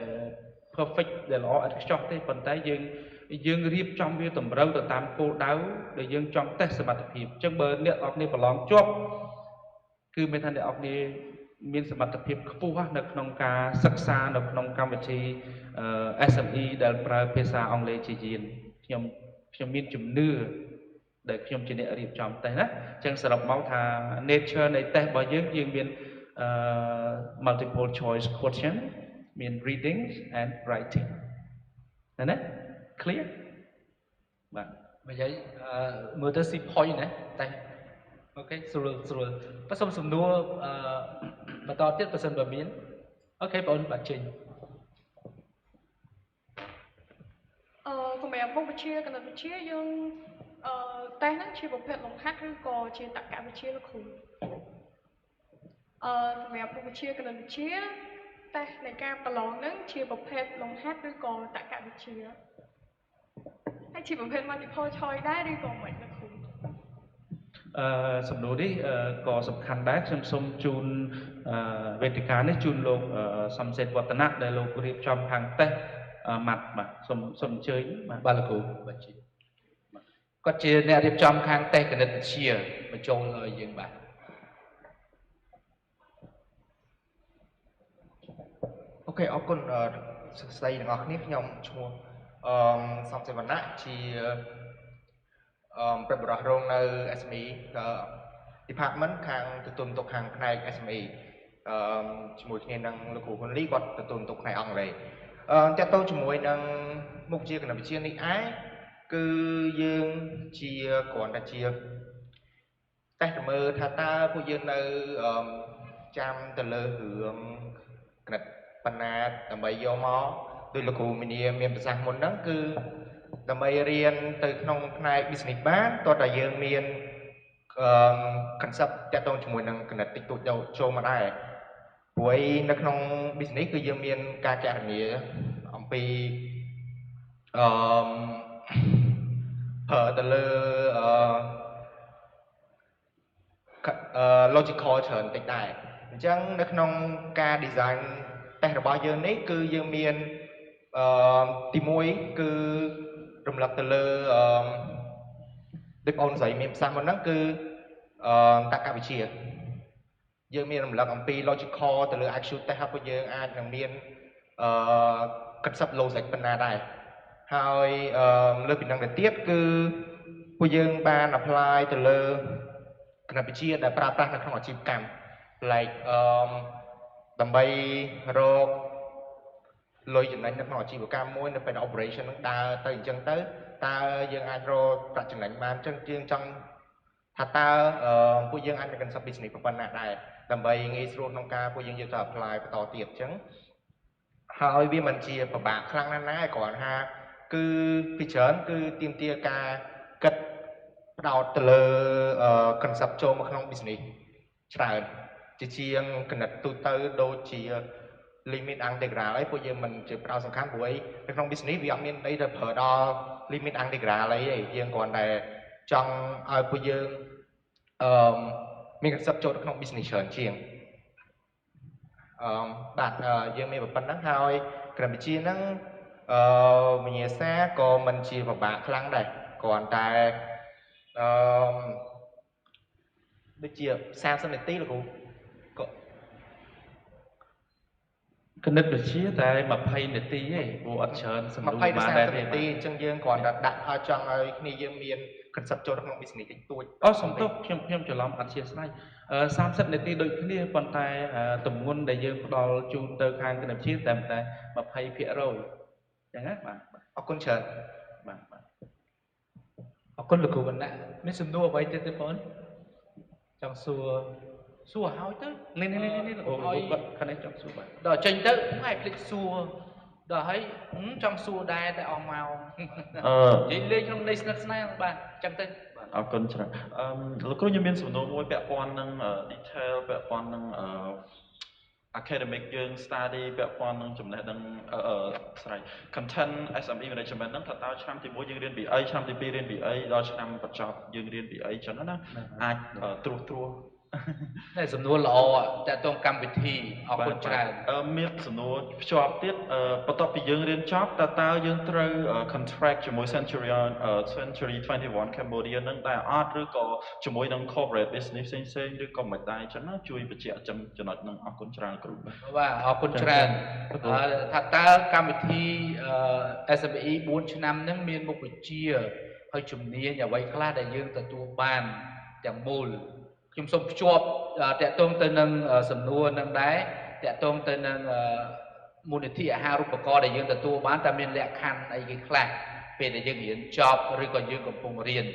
perfect ដែលល្អឥតខ្ចោះទេប៉ុន្តែយើងរៀបចំវាតម្រូវទៅតាមគោលដៅដែលយើងចង់តេស្តសមត្ថភាពអញ្ចឹងបើអ្នកនរគ្នាប្រឡងជាប់គឺមានថាអ្នកនរគ្នាមានសមត្ថភាពខ្ពស់នៅក្នុងការសិក្សានៅក្នុងកម្មវិធី SME ដែលប្រើភាសាអង់គ្លេសជាយានខ្ញុំមានជំនឿដែលខ្ញុំជាអ្នករៀបចំតេស្តណាអញ្ចឹងសរុបមកថា nature នៃតេស្តរបស់យើងមានmultiple choice question មាន reading and writing ណា clear បាទបើនិយាយមើលទៅ see point ណាតែអូខេស្រួលបើសុំសំណួរបន្តទៀតបើសិនបើមានអូខេបងបាទចេញ សម្រាប់មុខវិជ្ជាគណិតវិទ្យាយើងតេស្តហ្នឹងជាប្រភេទលំហាត់ឬក៏ជាតក្កវិទ្យាលោកគ្រូសម្រាប់មុខវិជ្ជាគណិតវិទ្យាតេស្តនៃការប្រឡងហ្នឹងជាប្រភេទលំហាត់ឬក៏តក្កវិទ្យាហើយជាប្រភេទ multiple choice ដែរឬក៏មិនលោកគ្រូសំណួរនេះក៏សំខាន់ដែរខ្ញុំសូមជូនវេទិកានេះជូនលោកសំសេតវឌ្ឍនៈដែលលោករៀបចំខាងតេស្តម៉ាត់បាទសូមអញ្ជើញបាទលោកគ្រូបាទគាត់ជាអ្នករៀបចំខាងតេស្តគណិតវិទ្យាបញ្ចូលឲ្យយើងបាទ អូខេអរគុណសួស្តីទាំងអស់គ្នាខ្ញុំឈ្មោះសំសេវណ្ណៈជាប្រិយបរិះរងនៅ SME department ខាងទទួលបន្ទុកខាងផ្នែក SME ជាមួយគ្នានឹងលោកគ្រូហ៊ុនលីគាត់ទទួលបន្ទុកផ្នែកអង់គ្លេសតើតើជាមួយនឹងមុខវិជ្ជាគណិតវិទ្យានេះឯងគឺយើងជាគ្រាន់តែជា តែមើលថាតើពួកយើងនៅចាំទៅលើរឿងក្រិតបណ្ណាដើម្បីយកមកដោយលោកគ្រូមានប្រសាសន៍មុនហ្នឹងគឺដើម្បីរៀនទៅក្នុងផ្នែក business បានតោះតែយើងមានconcept តាក់ទងជាមួយនឹងគណិតតិចតួចចូលមកដែរព្រោះនៅក្នុង business គឺយើងមានការចរនាអំពីប្រើទៅលើlogical ច្រើនតិចដែរអញ្ចឹងនៅក្នុងការ design តេស្តរបស់យើងនេះគឺយើងមានទី1គឺរំលឹកទៅលើដូចបងស្រីមានប្រសាសន៍មុនហ្នឹងគឺតក្កវិទ្យាយើងមានរំលឹកអំពី logical ទៅលើ IQ test ហើយពួកយើងអាចនឹងមានconcept logic ប៉ុណ្ណាដែរហើយលើពីហ្នឹងទៅទៀតគឺពួកយើងបាន apply ទៅលើគណិតវិទ្យាដែលប្រើប្រាស់នៅក្នុងអាជីវកម្ម like ដើម្បីរកលុយចំណេញនៅក្នុងអាជីវកម្មមួយនៅពេល operation ហ្នឹងដើរទៅអញ្ចឹងទៅតើយើងអាចរកប្រាក់ចំណេញបានអញ្ចឹងយើងចង់ថាតើពួកយើងអាចមាន concept business ប៉ុណ្ណាដែរដើម្បីងាយស្រួលក្នុងការពួកយើងយកទៅ apply បន្តទៀតអញ្ចឹងហើយវាមិនជាពិបាកខ្លាំងណាស់ណាគ្រាន់ថាគឺពីច្រើនគឺទាមទារការគិតផ្ដោតទៅលើ concept ចូលមកក្នុង business ច្រើនជាជាងគណិតទូទៅដូចជា limit integral ហើយពួកយើងមិនជាផ្ដោតសំខាន់ព្រោះនៅក្នុង business វាអត់មានអីទៅប្រើដល់ limit integral អីទេយើងគ្រាន់តែចង់ឲ្យពួកយើងមាន concept ចូលក្នុង business ច្រើនជាងបាទយើងមានប៉ុណ្ណឹងហើយគណិតវិទ្យាហ្នឹងវិញ្ញាសាក៏មិនជាពិបាកខ្លាំងដែរគ្រាន់តែដូចជា30នាទីលោកគ្រូក៏គណិតវិទ្យាតែ20នាទីទេព្រោះអត់ច្រើនសំណួរបានដែរទេ 20 30នាទីអញ្ចឹងយើងគ្រាន់តែដាក់ឲ្យចង់ឲ្យគ្នាយើងមាន concept ចូលក្នុង business តិចតួចអូសំទោសខ្ញុំច្រឡំអធិស្ឋាន30នាទីដូចគ្នាប៉ុន្តែទម្ងន់ដែលយើងផ្ដល់ជូនទៅខាងគណិតវិទ្យាតែ20%អញ្ចឹងណាបាទអរគុណច្រើនបាទអរគុណលោកគ្រូវណ្ណៈមានសំណួរអ្វីទៀតទេបងចង់សួរឲ្យទៅនេះអូបាត់ខាងនេះចង់សួរបាទដល់ចេញទៅថ្ងៃភ្លេចសួរដល់ហើយចង់សួរដែរតែអស់ម៉ោងនិយាយលេងក្នុងន័យស្និទ្ធស្នាលបាទអញ្ចឹងទៅអរគុណច្រើនលោកគ្រូខ្ញុំមានសំណួរមួយពាក់ព័ន្ធនឹង detail ពាក់ព័ន្ធនឹង academic យើង study ពាក់ព័ន្ធនឹងចំណេះដឹងcontent SME management ហ្នឹងថាតើឆ្នាំទី1យើងរៀនពីអីឆ្នាំទី2រៀនពីអីដល់ឆ្នាំបញ្ចប់យើងរៀនពីអីចឹងណាអាចត្រួសតែសំណួរល្អតើតើកម្មវិធីអរគុណច្រើនមានសំណួរភ្ជាប់ទៀតបន្ទាប់ពីយើងរៀនចប់តើយើងត្រូវ contract ជាមួយ Century 21 Cambodia នឹងដែរអត់ឬក៏ជាមួយនឹង corporate business ផ្សេងឬក៏មិនដែរចឹងណាជួយបញ្ជាក់ចំណុចហ្នឹងអរគុណច្រើនគ្រូបាទអរគុណច្រើនថាតើកម្មវិធី SME 4ឆ្នាំហ្នឹងមានមុខវិជ្ជាហើយជំនាញអ្វីខ្លះដែលយើងទទួលបានទាំងមូលខ្ញុំសូមភ្ជាប់តាក់ទងទៅនឹងសំណួរនឹងដែរតាក់ទងទៅនឹងមូលនិធិអាហារូបករណ៍ដែលយើងទទួលបានតើមានលក្ខខណ្ឌអីគេខ្លះពេលដែលយើងរៀនចប់ឬក៏យើងកំពុងរៀន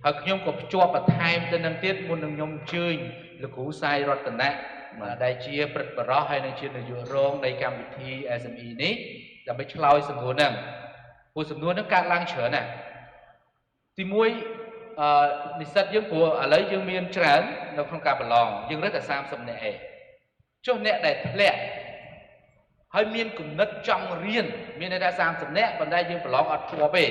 ហើយខ្ញុំក៏ភ្ជាប់បន្ថែមទៅនឹងទៀតមុននឹងខ្ញុំអញ្ជើញលោកគ្រូសាយរតនៈដែលជាព្រឹទ្ធបរិះហើយនិងជានាយករងនៃកម្មវិធី SME នេះដើម្បីឆ្លើយសំណួរហ្នឹងព្រោះសំណួរហ្នឹងកើតឡើងច្រើនណាស់ទី1និស្សិតយើងព្រោះឥឡូវយើងមានច្រើននៅក្នុងការប្រឡងយើងរើសតែ30នាក់ឯងចុះអ្នកដែលធ្លាក់ហើយមានគំនិតចង់រៀនមានន័យថា30នាក់ប៉ុន្តែយើងប្រឡងអត់ជាប់ទេ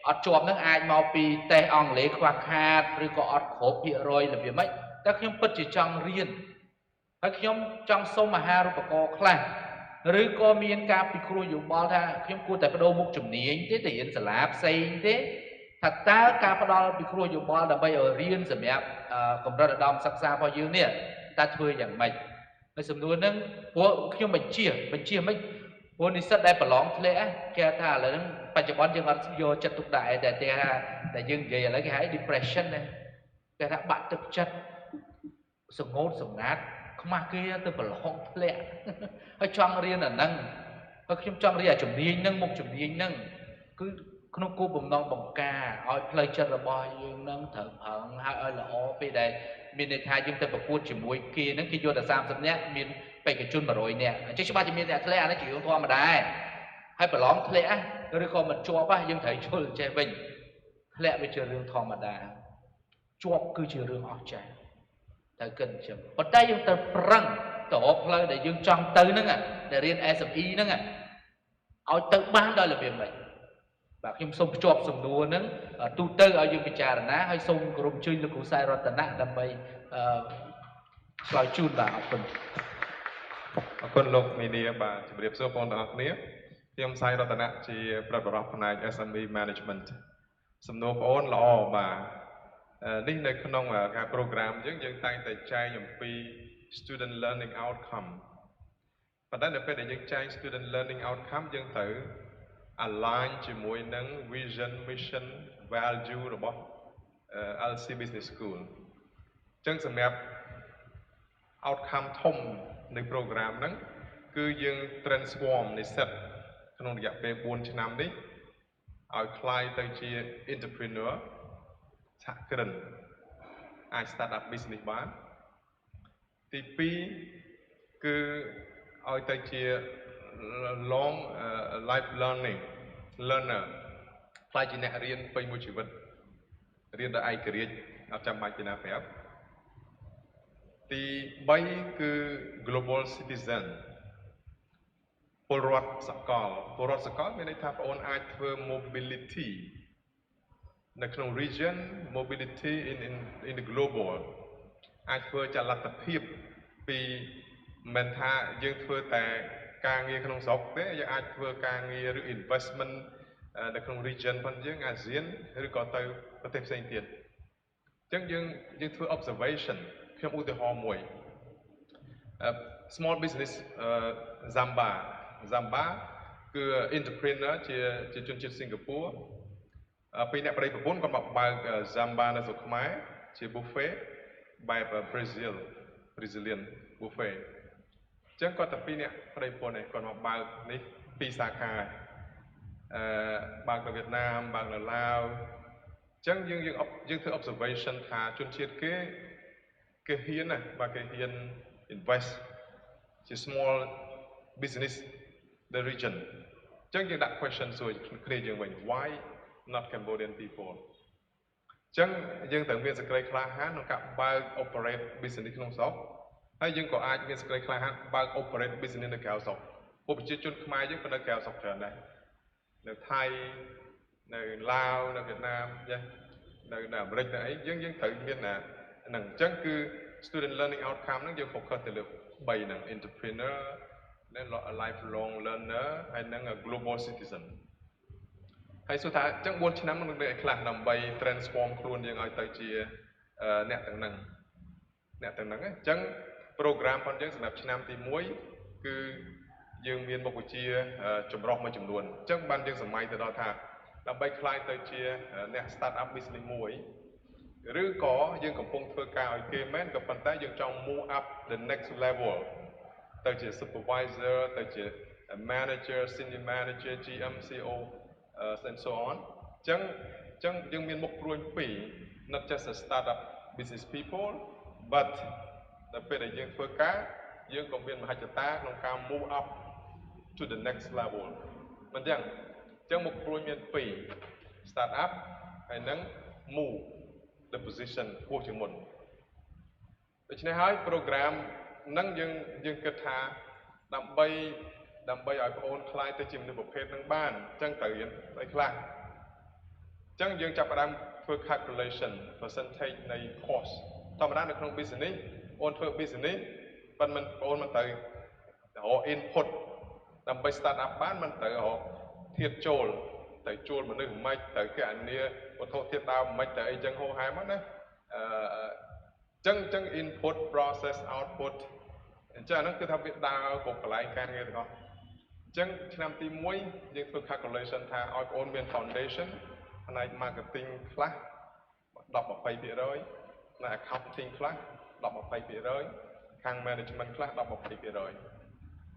អត់ជាប់នឹងអាចមកពីតេស្តអង់គ្លេសខ្វះខាតឬក៏អត់គ្រប់ភាគរយរបៀបម៉េចតែខ្ញុំពិតជាចង់រៀនហើយខ្ញុំចង់សុំអាហារូបករណ៍ខ្លះឬក៏មានការពិគ្រោះយោបល់ថាខ្ញុំគួរតែបដូរមុខជំនាញទេទៅរៀនសាលាផ្សេងទេថាតើការផ្ដល់ពិគ្រោះយោបល់ដើម្បីឲ្យរៀនសម្រាប់កម្រិតឧត្តមសិក្សារបស់យើងនេះតើធ្វើយ៉ាងម៉េចហើយសំណួរហ្នឹងព្រោះខ្ញុំបញ្ជាមិនព្រោះនិស្សិតដែលប្រឡងធ្លាក់គេថាឥឡូវហ្នឹងបច្ចុប្បន្នយើងអត់យកចិត្តទុកដាក់តែគេថាតែយើងនិយាយឥឡូវគេហៅ depression ណាគេថាបាក់ទឹកចិត្តសង្កត់សម្ងាត់ខ្មាស់គេទៅប្រឡងធ្លាក់ហើយចង់រៀនអាហ្នឹងហើយខ្ញុំចង់រៀនអាជំនាញហ្នឹងមុខជំនាញហ្នឹងគឺក្នុងគោលបំណងបង្ការឲ្យផ្លូវចិត្តរបស់យើងនឹងត្រូវប្រឹងហើយឲ្យល្អពេលដែល មានន័យថាយើងទៅប្រកួតជាមួយគេហ្នឹងគេយកតែ30នាក់មានបេក្ខជន100នាក់អញ្ចឹងច្បាស់ជាមានអ្នកធ្លាក់អានេះជារឿងធម្មតាហើយប្រឡងធ្លាក់ឬក៏មិនជាប់យើងត្រូវជល់ចេះវិញធ្លាក់វាជារឿងធម្មតាជាប់គឺជារឿងអស្ចារ្យត្រូវគិតអញ្ចឹងប៉ុន្តែយើងត្រូវប្រឹងទៅរកផ្លូវដែលយើងចង់ទៅហ្នឹងដែលរៀន SME ហ្នឹងឲ្យទៅបានដោយរបៀបម៉េចបាទខ្ញុំសូមភ្ជាប់សំណួរហ្នឹងទូទៅឲ្យយើងពិចារណាហើយសូមគោរពអញ្ជើញលោកគ្រូសាយរតនៈដើម្បីឆ្លើយជូនបាទអរគុណអរគុណលោកមីនីបាទជម្រាបសួរបងប្អូនទាំងអស់គ្នាខ្ញុំសាយរតនៈជាប្រធានបរិបទផ្នែក SME Management សំណួរបងប្អូនល្អបាទនេះនៅក្នុងការ program យើងតែងតែចែកអំពី student learning outcome ប៉ុន្តែនៅពេលដែលយើងចែក student learning outcome យើងត្រូវ align ជាមួយនឹង vision mission value របស់ LC Business School អញ្ចឹងសម្រាប់ outcome ធំនៃ program ហ្នឹងគឺយើង transform និស្សិតក្នុងរយៈពេល4ឆ្នាំនេះឲ្យក្លាយទៅជា entrepreneur សហគ្រិនអាច start up business បានទី2គឺឲ្យទៅជា long life learner ខ្លាយជាអ្នករៀនពេញមួយជីវិតរៀនដោយឯករាជ្យអត់ចាំបាច់ពីណាប្រាប់ទី3គឺ global citizen ពលរដ្ឋសកលមានន័យថាបងប្អូនអាចធ្វើ mobility នៅក្នុង region mobility in the global អាចធ្វើចលនាភាពពីមិនថាយើងធ្វើតែការងារក្នុងស្រុកទេយើងអាចធ្វើការងារឬ investment នៅក្នុង region ផងយើងអាស៊ានឬក៏ទៅប្រទេសផ្សេងទៀតអញ្ចឹងយើងធ្វើ observation ខ្ញុំឧទាហរណ៍មួយ small business Zamba គឺ entrepreneur ជាជនជាតិសិង្ហបុរីពីអ្នកប្តីប្រពន្ធគាត់មកបើក Zamba នៅស្រុកខ្មែរជា buffet បែប Brazilian buffet អញ្ចឹងគាត់តែពីរអ្នកប្តីប្រពន្ធឯងគាត់មកបើកនេះ2សាខាបើកនៅវៀតណាមបើកនៅឡាវអញ្ចឹងយើងធ្វើ observation ថាជនជាតិគេហ៊ានណាបាទគេហ៊ាន invest ជា small business the region អញ្ចឹងយើងដាក់ question សួរគ្នាយើងវិញ why not Cambodian people អញ្ចឹងយើងត្រូវមានសេចក្តីក្លាហានក្នុងការបើក operate business ក្នុងស្រុកហើយយើងក៏អាចមានសេចក្តីក្លាហានបើក operate business នៅក្រៅស្រុកពួកប្រជាជនខ្មែរយើងក៏នៅក្រៅស្រុកច្រើនដែរនៅថៃនៅឡាវនៅវៀតណាមនៅអាមេរិកនៅអីយើងត្រូវមានហ្នឹងអញ្ចឹងគឺ student learning outcome ហ្នឹងយើង focus ទៅលើ3ហ្នឹង entrepreneur lifelong learner ហើយនឹង global citizen ហើយសួរថាអញ្ចឹង4ឆ្នាំនឹងមានអីខ្លះដើម្បី transform ខ្លួនយើងឲ្យទៅជាអ្នកទាំងហ្នឹងអញ្ចឹង program ផងយើងសម្រាប់ឆ្នាំទី1គឺយើងមានមុខវិជ្ជាចម្រុះមួយចំនួនអញ្ចឹងបានយើងសម័យទៅដល់ថាដើម្បីខ្លាយទៅជាអ្នក start up business មួយឬក៏យើងកំពុងធ្វើការឲ្យគេមែនក៏ប៉ុន្តែយើងចង់ move up the next level ទៅជា supervisor ទៅជា manager senior manager GM CO and so on អញ្ចឹងយើងមានមុខព្រួញ2 not just a startup business people but ដល់ពេលដែលយើងធ្វើការយើងក៏មានមហិច្ឆតាក្នុងការ move up to the next level មិនចឹងអញ្ចឹងមុខព្រួញមាន2 startup ហើយនឹង move the position ពោះជាងមុនដូច្នេះហើយ program ហ្នឹងយើងគិតថាដើម្បីឲ្យបងប្អូនខ្លាយទៅជាមនុស្សប្រភេទហ្នឹងបានអញ្ចឹងត្រូវរៀនអីខ្លះអញ្ចឹងយើងចាប់ផ្ដើមធ្វើ calculation percentage នៃ cost ធម្មតានៅក្នុង business បងធ្វើ business ប៉ុន្តែបងប្អូនមិនត្រូវរក input ដើម្បី start up បានមិនត្រូវរកធាតុចូលទៅជួលមនុស្សមិនទៅគណនាវត្ថុធាតុដើមមិនទៅអីចឹងហោហែមកណាចឹង input process output អញ្ចឹងអាហ្នឹងគឺថាវាដើរគ្រប់កន្លែងការងារទាំងអស់អញ្ចឹងឆ្នាំទី1យើងធ្វើ calculation ថាឲ្យបងប្អូនមាន foundation ផ្នែក marketing ខ្លះ 10-20% ផ្នែក accounting ខ្លះ 10-20% ខាង management ខ្លះ 10-20%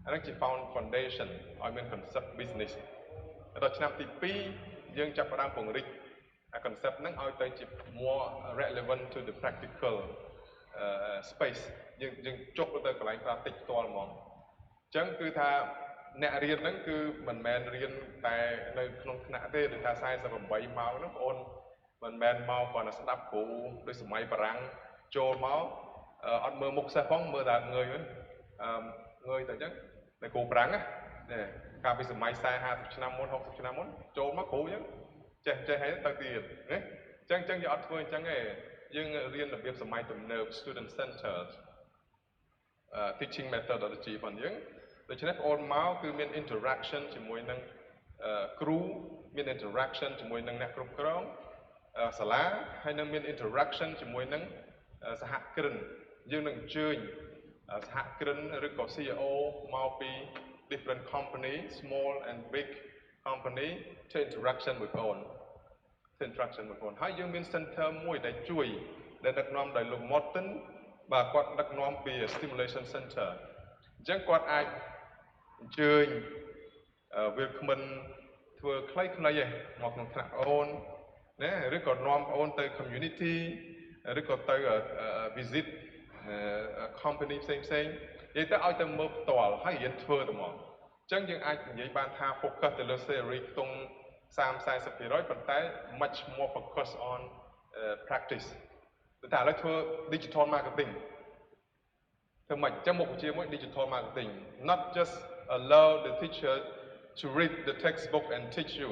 អាហ្នឹងជា foundation ឲ្យមាន concept business ដល់ឆ្នាំទី2យើងចាប់ផ្ដើមពង្រីក concept ហ្នឹងឲ្យទៅជា more relevant to the practical space យើងចុះទៅកន្លែងផ្លាស្ទិកផ្ទាល់ហ្មងអញ្ចឹងគឺថាអ្នករៀនហ្នឹងគឺមិនមែនរៀនតែនៅក្នុងថ្នាក់ទេដូចថា48ម៉ោងហ្នឹងបងអូនមិនមែនមកគ្រាន់តែស្ដាប់គ្រូដូចសម័យបារាំងចូលមកអត់មើលមុខសិស្សផងមើលតែងើយទៅអញ្ចឹងតែគ្រូបារាំងណាកាលពីសម័យ40-50ឆ្នាំមុន60ឆ្នាំមុនចូលមកគ្រូអញ្ចឹងចេះហើយទៅទៀតណាអញ្ចឹងយើងអត់ធ្វើអញ្ចឹងទេយើងរៀនរបៀបសម័យទំនើប student centered teaching methodology របស់យើងដូច្នេះបងអូនមកគឺមាន interaction ជាមួយនឹងគ្រូមាន interaction ជាមួយនឹងអ្នកគ្រប់គ្រងសាលាហើយនឹងមាន interaction ជាមួយនឹងសហគ្រិនយើងនឹងអញ្ជើញសហគ្រិនឬក៏ CEO មកពី different company small and big company to interaction មួយបងអូន interaction មួយបងអូនហើយយើងមាន center មួយដែលជួយដែលដឹកនាំដោយលោក Morton បាទគាត់ដឹកនាំពី stimulation center អញ្ចឹងគាត់អាចអញ្ជើញវាគ្មិនធ្វើខ្លីៗឯងមកក្នុងថ្នាក់បងអូនណាឬក៏នាំបងអូនទៅ community ឬក៏ទៅ visit company ផ្សេងនិយាយទៅឲ្យទៅមើលផ្ទាល់ហើយរៀនធ្វើទៅមកអញ្ចឹងយើងអាចនិយាយបានថា focus ទៅលើ theory ខ្ទង់ 30-40% ប៉ុន្តែ much more focus on practice តែឥឡូវធ្វើ digital marketing ធ្វើម៉េចអញ្ចឹងមុខវិជ្ជាមួយ digital marketing not just allow the teacher to read the textbook and teach you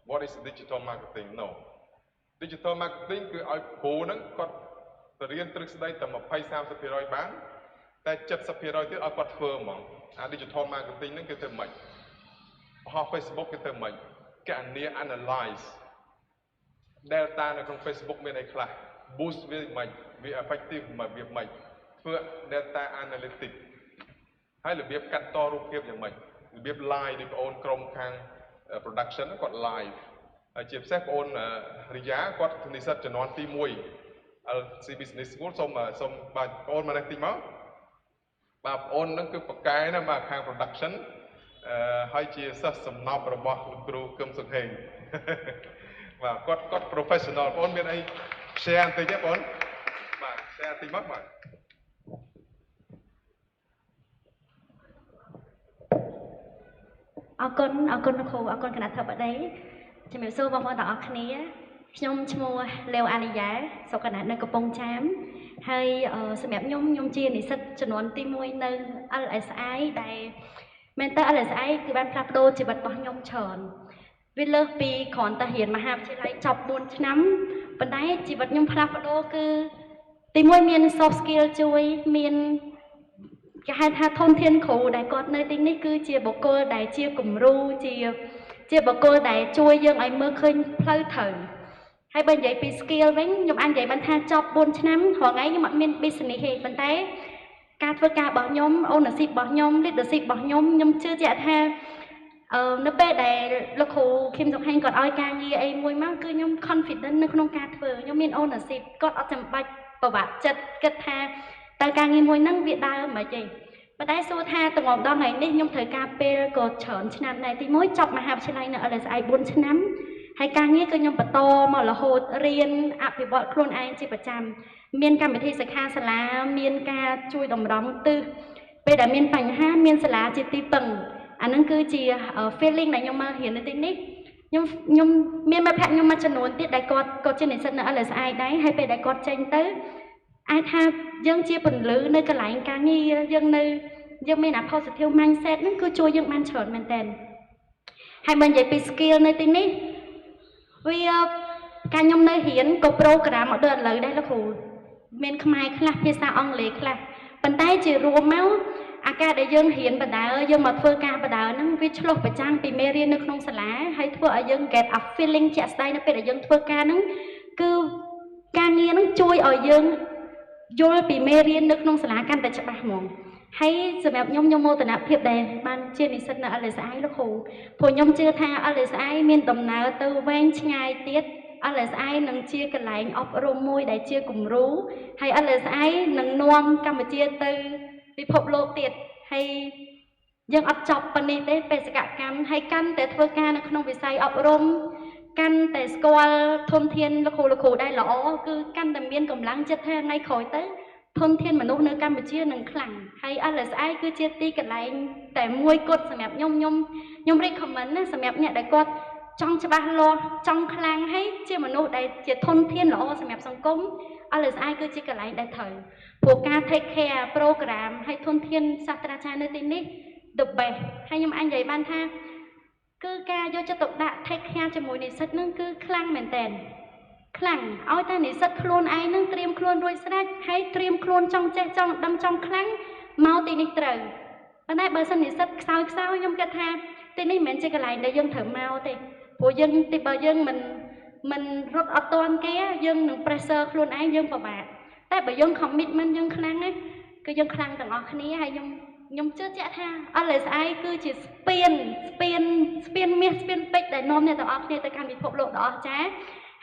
what is digital marketing no digital marketing គឺឲ្យគ្រូហ្នឹងគាត់ទៅរៀនទ្រឹស្ដីតែ 20-30% បានតែ 70% ទៀតឲ្យគាត់ធ្វើហ្មងអា digital marketing ហ្នឹងគឺធ្វើម៉េចបង្ហោះ Facebook គឺធ្វើម៉េចកណនី analyze Delta នៅក្នុង Facebook មានអីខ្លះ boost វាមិនវា effective មកវាមិនធ្វើ data analytic ហើយរបៀបកាត់តរូបភាពយ៉ាងម៉េចរបៀប live ដូចបងអូនក្រុមខាង production គាត់ live ហើយជាពិសេសបងអូនរិយាគាត់និស្សិតជំនាន់ទី1 LC Business School សូមបាទបងអូនមកនេះតិចមកបាទបងអូនហ្នឹងគឺប៉ាកែណាបាទខាង production ហើយជាសិស្សសំណប់របស់លោកគ្រូគឹមសុខេងបាទគាត់ professional បងអូនមានអី share បន្តិចទេបងអូនបាទ share បន្តិចមកបាទអរគុណលោកគ្រូអរគុណគណៈធិបតីជំរាបសួរបងប្អូនទាំងអស់គ្នាខ្ញុំឈ្មោះលាវអានីយ៉ាសុខគណៈនៅកំពង់ចាមហើយសម្រាប់ខ្ញុំជានិស្សិតចំនួនទី1នៅ LSI ដែលមែនតើ LSI គឺបានផ្លាស់ប្ដូរជីវិតរបស់ខ្ញុំច្រើនវាលើសពីគ្រាន់តែរៀនមហាវិទ្យាល័យចប់4ឆ្នាំប៉ុន្តែជីវិតខ្ញុំផ្លាស់ប្ដូរគឺទី1មាន soft skill ជួយមានគេហៅថាធនធានគ្រូដែលគាត់នៅទីនេះគឺជាបុគ្គលដែលជាគំរូជាបុគ្គលដែលជួយយើងឲ្យមើលឃើញផ្លូវត្រូវហើយបើនិយាយពី skill វិញខ្ញុំអាចនិយាយបានថាចប់4ឆ្នាំរាល់ថ្ងៃខ្ញុំអត់មាន business ទេប៉ុន្តែការធ្វើការរបស់ខ្ញុំ ownership របស់ខ្ញុំ leadership របស់ខ្ញុំជឿជាក់ថានៅពេលដែលលោកគ្រូឃឹមសុខហេងគាត់ឲ្យការងារអីមួយមកគឺខ្ញុំ confident នៅក្នុងការធ្វើខ្ញុំមាន ownership គាត់អត់ចាំបាច់ប្រវត្តិចិត្តគិតថាតើការងារមួយហ្នឹងវាដើរមិនទេប៉ុន្តែសួរថាតងដល់ថ្ងៃនេះខ្ញុំត្រូវការពេលក៏ច្រើនឆ្នាំដែរទី1ចប់មហាវិទ្យាល័យនៅ LSI 4ឆ្នាំហើយការងារគឺខ្ញុំបន្តមករហូតរៀនអភិវឌ្ឍខ្លួនឯងជាប្រចាំមានកម្មវិធីសិក្ខាសាលាមានការជួយតម្រង់ទិសពេលដែលមានបញ្ហាមានសាលាជាទីពឹងអាហ្នឹងគឺជា feeling ដែលខ្ញុំមករៀននៅទីនេះខ្ញុំមានមិត្តភក្តិខ្ញុំមួយចំនួនទៀតដែលគាត់ជានិស្សិតនៅ LSI ដែរហើយពេលដែលគាត់ចេញទៅអាចថាយើងជាពន្លឺនៅកន្លែងការងារយើងមានអា positive mindset ហ្នឹងគឺជួយយើងបានច្រើនមែនតើហើយបើនិយាយពី skill នៅទីនេះវាការខ្ញុំនៅរៀនក៏ program មកដល់ឥឡូវដែរលោកគ្រូមានខ្មែរខ្លះភាសាអង់គ្លេសខ្លះប៉ុន្តែជារួមមកអាការដែលយើងរៀនបដាយើងមកធ្វើការបដាហ្នឹងវាឆ្លុះប្រចាំងពីមេរៀននៅក្នុងសាលាហើយធ្វើឲ្យយើង get a feeling ជាក់ស្ដែងនៅពេលដែលយើងធ្វើការហ្នឹងគឺការងារហ្នឹងជួយឲ្យយើងយល់ពីមេរៀននៅក្នុងសាលាកាន់តែច្បាស់ហ្មងហើយសម្រាប់ខ្ញុំមោទនភាពដែលបានជានិស្សិតនៅ LSI លោកគ្រូព្រោះខ្ញុំជឿថា LSI មានដំណើរទៅវែងឆ្ងាយទៀត LSI នឹងជាកន្លែងអប់រំមួយដែលជាគំរូហើយ LSI នឹងនាំកម្ពុជាទៅពិភពលោកទៀតហើយយើងអត់ចប់ប៉ុណ្នេះទេបេសកកម្មហើយកាន់តែធ្វើការនៅក្នុងវិស័យអប់រំកាន់តែស្គាល់ធនធានលោកគ្រូដែលល្អគឺកាន់តែមានកម្លាំងចិត្តថាថ្ងៃក្រោយទៅ ធនធានមនុស្សនៅកម្ពុជានឹងខ្លាំងហើយ LSI គឺជាទីកន្លែងតែមួយគត់សម្រាប់ខ្ញុំ recommend ណាសម្រាប់អ្នកដែលគាត់ចង់ច្បាស់លាស់ចង់ខ្លាំងហើយជាមនុស្សដែលជាធនធានល្អសម្រាប់សង្គម LSI គឺជាកន្លែងដែលត្រូវព្រោះការ take care program ហើយធនធានសាស្ត្រាចារ្យនៅទីនេះ the best ហើយខ្ញុំអាចនិយាយបានថាគឺការយកចិត្តទុកដាក់ take care ជាមួយនិស្សិតនឹងគឺខ្លាំងមែនតើខ្លាំងឲ្យតែនិស្សិតខ្លួនឯងនឹងត្រៀមខ្លួនរួចស្រេចហើយត្រៀមខ្លួនចង់ចេះចង់ដឹងចង់ខ្លាំងមកទីនេះត្រូវប៉ុន្តែបើសិននិស្សិតខ្សោយខ្ញុំគិតថាទីនេះមិនមែនជាកន្លែងដែលយើងត្រូវមកទេព្រោះយើងទីបើយើងមិនរត់អត់ទាន់គេយើងនឹង pressure ខ្លួនឯងយើងពិបាកតែបើយើង commitment យើងខ្លាំងណាគឺយើងខ្លាំងទាំងអស់គ្នាហើយខ្ញុំជឿជាក់ថា LSI គឺជាស្ពានមាសស្ពានពេជ្រដែលនាំអ្នកទាំងអស់គ្នាទៅកាន់ពិភពលោកដ៏អស្ចារ្យ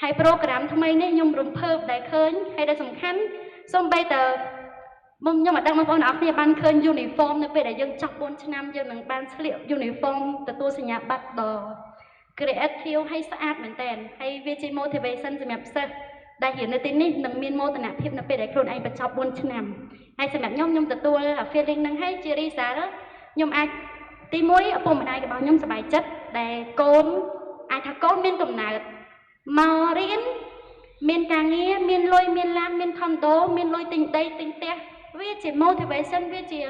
ហើយ program ថ្មីនេះខ្ញុំរំភើបដែលឃើញហើយដែលសំខាន់សូម្បីតែខ្ញុំអត់ដឹងបងប្អូនទាំងអស់គ្នាបានឃើញ uniform នៅពេលដែលយើងចប់4ឆ្នាំយើងនឹងបានស្លៀក uniform ទទួលសញ្ញាបត្រដ៏ creative ហើយស្អាតមែនតើហើយវាជា motivation សម្រាប់សិស្សដែលរៀននៅទីនេះនឹងមានមោទនភាពនៅពេលដែលខ្លួនឯងបញ្ចប់4ឆ្នាំហើយសម្រាប់ខ្ញុំទទួល feeling ហ្នឹងហើយជា result ខ្ញុំអាចទី1ឪពុកម្ដាយរបស់ខ្ញុំសប្បាយចិត្តដែលកូនអាចថាកូនមានកំណើតមករៀនមានការងារមានលុយមានឡានមាន condo មានលុយទិញដីទិញផ្ទះវាជា motivation វាជា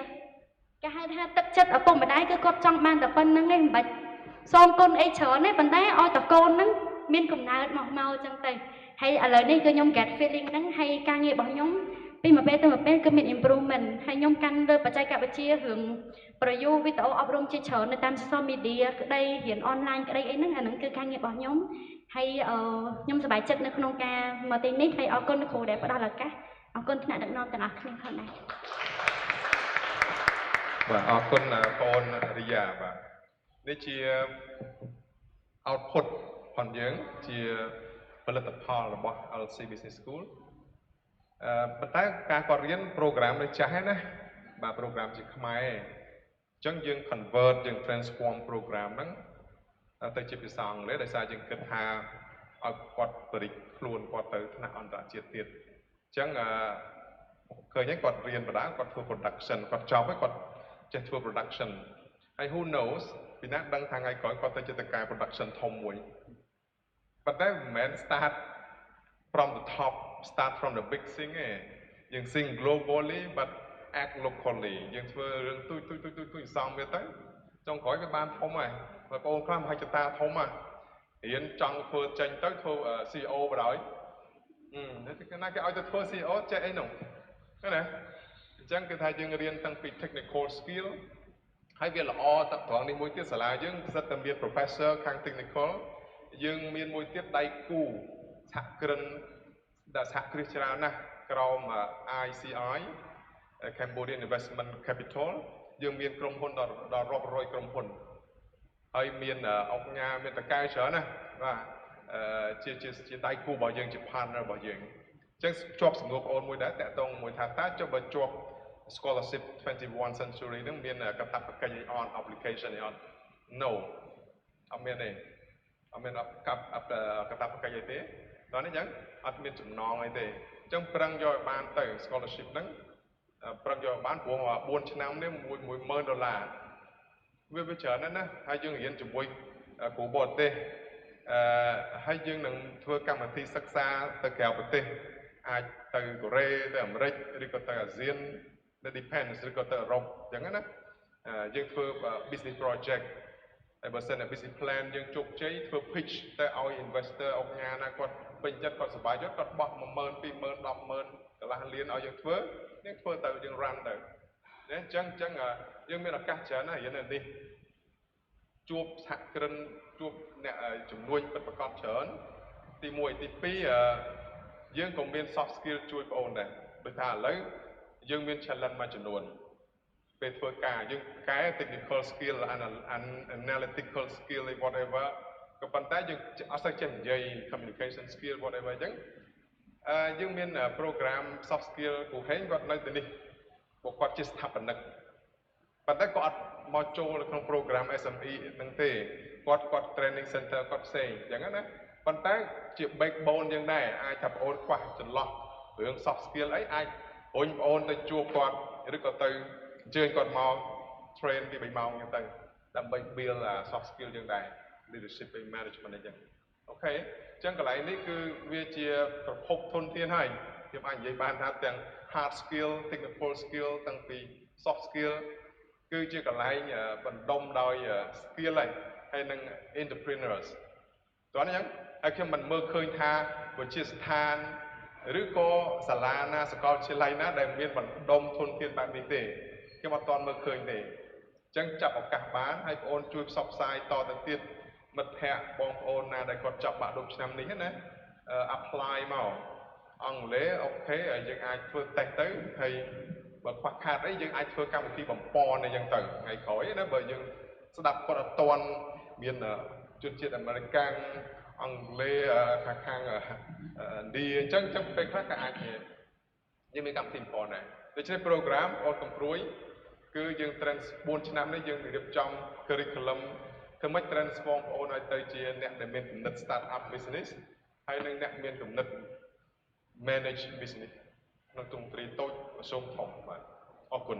គេហៅថាទឹកចិត្តឪពុកម្ដាយគឺគាត់ចង់បានតែប៉ុណ្្នឹងឯងមិនបាច់សូមគុណអីច្រើនទេប៉ុន្តែឲ្យតកូនហ្នឹងមានកំណើតមកអញ្ចឹងទៅហើយឥឡូវនេះគឺខ្ញុំ get feeling ហ្នឹងហើយការងាររបស់ខ្ញុំពីមួយពេលទៅមួយពេលគឺមាន improvement ហើយខ្ញុំកាន់លើបច្ចេកវិទ្យារឿងប្រយោគវីដេអូអប់រំជាច្រើននៅតាម social media ក្តីរៀន online ក្តីអីហ្នឹងអាហ្នឹងគឺការងាររបស់ខ្ញុំហើយខ្ញុំសប្បាយចិត្តនៅក្នុងការមកទីនេះហើយអរគុណគ្រូដែលផ្ដល់ឱកាសអរគុណថ្នាក់ដឹកនាំទាំងអស់គ្នាផងដែរបាទអរគុណបងរីយ៉ាបាទនេះជា output ផងយើងជាផលិតផលរបស់ LC Business School ប៉ុន្តែការគាត់រៀន program នេះចាស់ហើយណាបាទ program ជាខ្មែរអញ្ចឹងយើង convert យើង transform program ហ្នឹងទៅជាភាសាអង់គ្លេសដោយសារយើងគិតថាឲ្យគាត់បរិចខ្លួនគាត់ទៅថ្នាក់អន្តរជាតិទៀតអញ្ចឹងឃើញគាត់រៀនបណ្ដាគាត់ធ្វើ production គាត់ចប់ហើយគាត់ចេះធ្វើ production ហើយ who knows ពីណាដឹងថាថ្ងៃក្រោយគាត់ទៅជាតកែ production ធំមួយប៉ុន្តែមិនមែន start from the top start from the big thing ទេយើង sing globally but act locally យើងធ្វើរឿងទុយសំវាទៅចុងក្រោយវាបានធំហើយបងប្អូនខ្លះមហិច្ឆតាធំហ่ะរៀនចង់ធ្វើចេញទៅធ្វើ CEO បណ្ដោយណាគេឲ្យទៅធ្វើ CEO ចេះអីនោះឃើញទេអញ្ចឹងគឺថាយើងរៀនតាំងពី technical skill ហើយវាល្អតាក់ត្រង់នេះមួយទៀតសាលាយើងសិតតែមាន professor ខាង technical យើងមានមួយទៀតដៃគូសហគ្រិនដែលសហគ្រាសច្រើនណាស់ក្រោម ICI Cambodia Investment Capital យើងមានក្រុមហ៊ុនដល់រាប់រយក្រុមហ៊ុនហើយមានអង្គការមានតកែច្រើនណាស់បាទជាដៃគូរបស់យើងជា partner របស់យើងអញ្ចឹងជាប់សំណួរបងប្អូនមួយដែរតាក់ទងមួយថាតើចុះបើជាប់ Scholarship 21 Century ហ្នឹងមានកាតព្វកិច្ច on obligation អត់ No អត់មានទេអត់មានកាតព្វកិច្ចអីទេតោះនេះអញ្ចឹងអត់មានចំណងអីទេអញ្ចឹងប្រឹងយកឲ្យបានទៅ Scholarship ហ្នឹងប្រឹងយកឲ្យបានព្រោះ4ឆ្នាំនេះ$1,000វាច្រើនណាស់ណាហើយយើងរៀនជាមួយគ្រូបរទេសហើយយើងនឹងធ្វើកម្មវិធីសិក្សាទៅក្រៅប្រទេសអាចទៅកូរ៉េទៅអាមេរិកឬក៏ទៅអាស៊ានទៅ Depends ឬក៏ទៅអឺរ៉ុបអញ្ចឹងណាយើងធ្វើ business project ហើយបើសិនតែ business plan យើងជោគជ័យធ្វើ pitch ទៅឲ្យ investor អង្គការណាគាត់ពេញចិត្តគាត់សប្បាយចិត្តគាត់បោះ10000 20000 100000កន្លះលានឲ្យយើងធ្វើទៅយើង run ទៅអញ្ចឹងយើងមានឱកាសច្រើនណាស់រៀននៅនេះជួបសហគ្រិនជួបអ្នកជំនួយពិតប្រាកដច្រើនទី1ទី2យើងក៏មាន soft skill ជួយបងប្អូនដែរដូចថាឥឡូវយើងមាន challenge មួយចំនួនពេលធ្វើការយើងកែ technical skill analytical skill whatever ក៏ប៉ុន្តែយើងអត់សូវចេះនិយាយ communication skill whatever អញ្ចឹងយើងមាន program soft skill គូហេងគាត់នៅទីនេះពួកគាត់ជាស្ថាបនិកប៉ុន្តែគាត់អត់មកចូលនៅក្នុង program SME ហ្នឹងទេគាត់ training center គាត់ផ្សេងអញ្ចឹងណាប៉ុន្តែជា backbone យើងដែរអាចថាបងអូនខ្វះចន្លោះរឿង soft skill អីអាចប ប្អូនទៅជួបគាត់ឬក៏ទៅអញ្ជើញគាត់មក train ពី3ម៉ោងអញ្ចឹងទៅដើម្បី build soft skill យើងដែរ leadership and management អញ្ចឹងអូខេអញ្ចឹងកន្លែងនេះគឺវាជាប្រភពធនធានហើយខ្ញុំអាចនិយាយបានថាទាំង hard skill technical skill តាំងពី soft skill គឺជាកន្លែងបណ្ដុំដោយ skill ហើយនិង entrepreneurs តោះអញ្ចឹងហើយខ្ញុំមិនមើលឃើញថាវិទ្យាស្ថានឬក៏សាលាណាសាកលវិទ្យាល័យណាដែលមានបណ្ដុំធនធានបែបនេះទេខ្ញុំអត់ទាន់មើលឃើញទេអញ្ចឹងចាប់ឱកាសបានហើយបងអូនជួយផ្សព្វផ្សាយតទៅទៀតមិត្តភ័ក្តិបងប្អូនណាដែលគាត់ចាប់បាក់ឌុបឆ្នាំនេះណាapply មកអង់គ្លេសអូខេហើយយើងអាចធ្វើតេស្តទៅហើយបើខ្វះខាតអីយើងអាចធ្វើកម្មវិធីបំពន់អីចឹងទៅថ្ងៃក្រោយណាបើយើងស្ដាប់គាត់អត់ទាន់មានជនជាតិអាមេរិកអង់គ្លេសខាងឥណ្ឌាអញ្ចឹងពេលខ្លះក៏អាចយើងមានកម្មវិធីបំពន់ដែរដូច្នេះ program អូនកំព្រួយគឺយើង 4 ឆ្នាំនេះយើងរៀបចំ curriculum ធ្វើម៉េច transform បងប្អូនឲ្យទៅជាអ្នកដែលមានគំនិត start up business ហើយនិងអ្នកមានគំនិត manage business ក្នុងទ្រង់ទ្រាយតូចមធ្យមធំបាទអរគុណ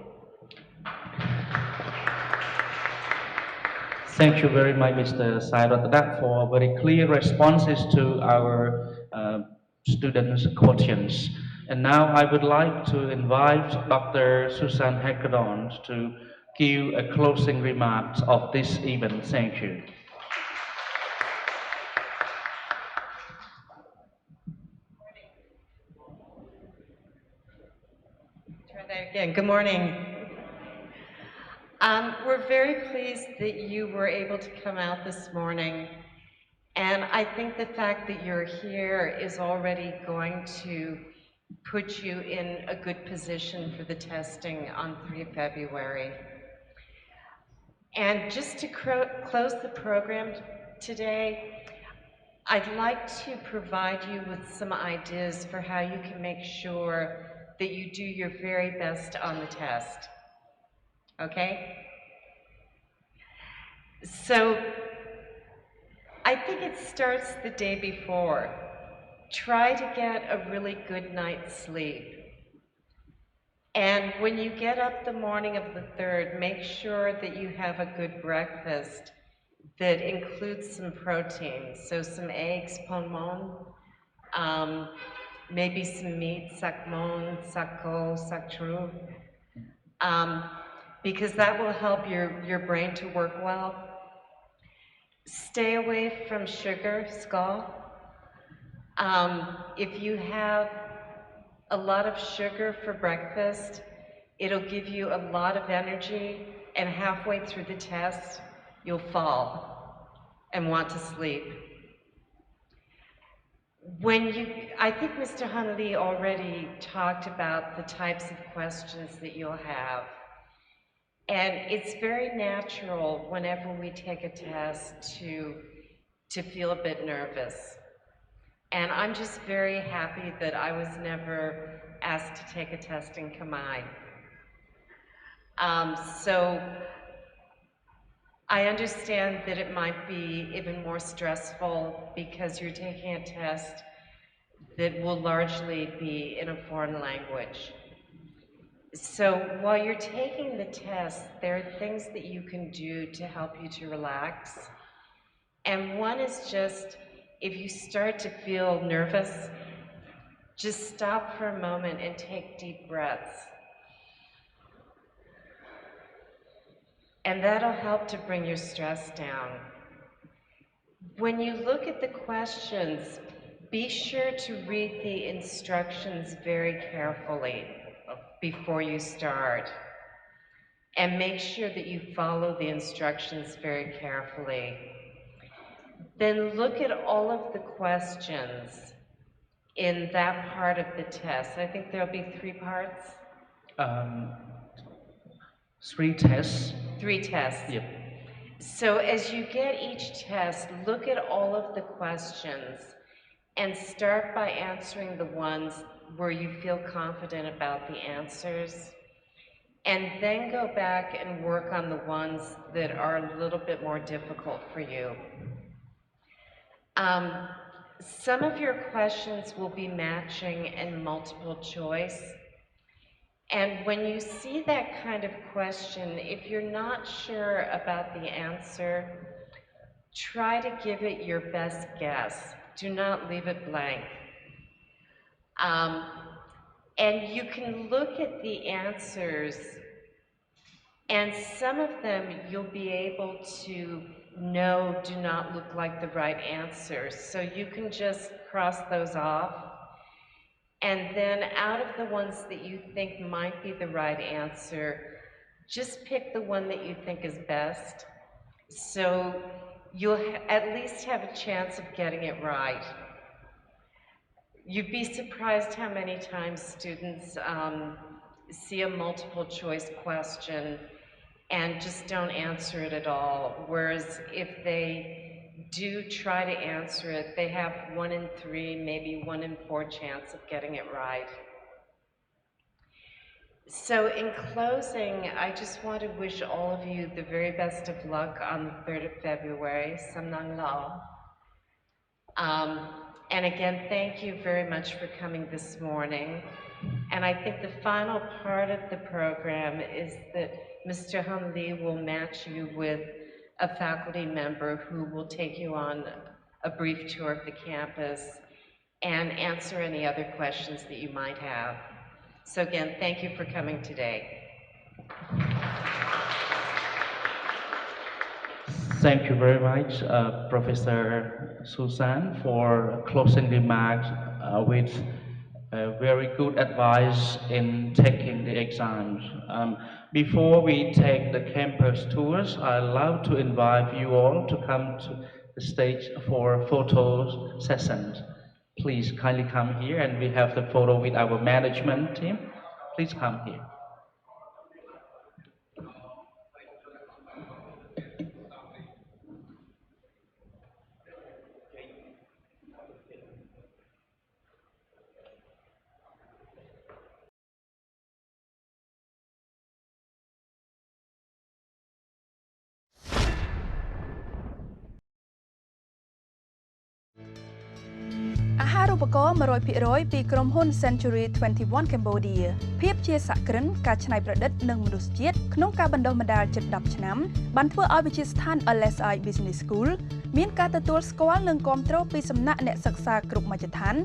Thank you very much, Mr. Sairatdak, for very clear responses to our students' questions. And now I would like to invite Dr. Susan Hackathon to give a closing remarks of this event. Thank you. Try that again. Good morning. We're very pleased that you were able to come out this morning. And I think the fact that you're here is already going to put you in a good position for the testing on 3 February. And just to close the program today, I'd like to provide you with some ideas for how you can make sure that you do your very best on the test. Okay? So, I think it starts the day before. Try to get a really good night's sleep. And when you get up the morning of the 3rd, make sure that you have a good breakfast that includes some protein. So some eggs, ponmon, maybe some meat, sakmon, sakko, saktru, because that will help your brain to work well. Stay away from sugar, skull. If you have a lot of sugar for breakfast, it'll give you a lot of energy, and halfway through the test, you'll fall and want to sleep. I think Mr. Hanali already talked about the types of questions that you'll have. And it's very natural whenever we take a test to feel a bit nervous. And I'm just very happy that I was never asked to take a test in Khmer. So I understand that it might be even more stressful because you're taking a test that will largely be in a foreign language. So while you're taking the test, there are things that you can do to help you to relax. And one is just, if you start to feel nervous, just stop for a moment and take deep breaths. And that'll help to bring your stress down. When you look at the questions, be sure to read the instructions very carefully before you start. And make sure that you follow the instructions very carefully. Then look at all of the questions in that part of the test. I think there'll be 3 parts. 3 tests. 3 tests. Yep. So as you get each test, look at all of the questions and start by answering the ones where you feel confident about the answers. And then go back and work on the ones that are a little bit more difficult for you. Some of your questions will be matching and multiple choice. And when you see that kind of question, if you're not sure about the answer, try to give it your best guess. Do not leave it blank. And you can look at the answers, and some of them you'll be able to know do not look like the right answer. So you can just cross those off. And then out of the ones that you think might be the right answer, just pick the one that you think is best. So you'll at least have a chance of getting it right. You'd be surprised how many times students see a multiple choice question and just don't answer it at all. Whereas if they do try to answer it, they have 1 in 3, maybe 1 in 4 chance of getting it right. So in closing, I just want to wish all of you the very best of luck on the 3rd of February, Samnang Lao. And again, thank you very much for coming this morning. And I think the final part of the program is that Mr. Hun Lee will match you with a faculty member who will take you on a brief tour of the campus and answer any other questions that you might have. So again, thank you for coming today. Thank you very much, Professor Susan, for closing remarks with very good advice in taking the exams. Before we take the campus tours, I'd love to invite you all to come to the stage for photo sessions. Please kindly come here, and we have the photo with our management team. Please come here. Aharu Bako Maroi Piroi Pi Krom Hun Century 21 Cambodia ភាពជាសក្តិការច្នៃប្រឌិតនិងមនុស្សជាតិក្នុងការបណ្ដុះបណ្ដាលជិត10ឆ្នាំបានធ្វើឲ្យវិទ្យាស្ថាន LSI Business School មានការទទួលស្គាល់និងគាំទ្រពីសំណាក់អ្នកសិក្សាគ្រប់មជ្ឈដ្ឋាន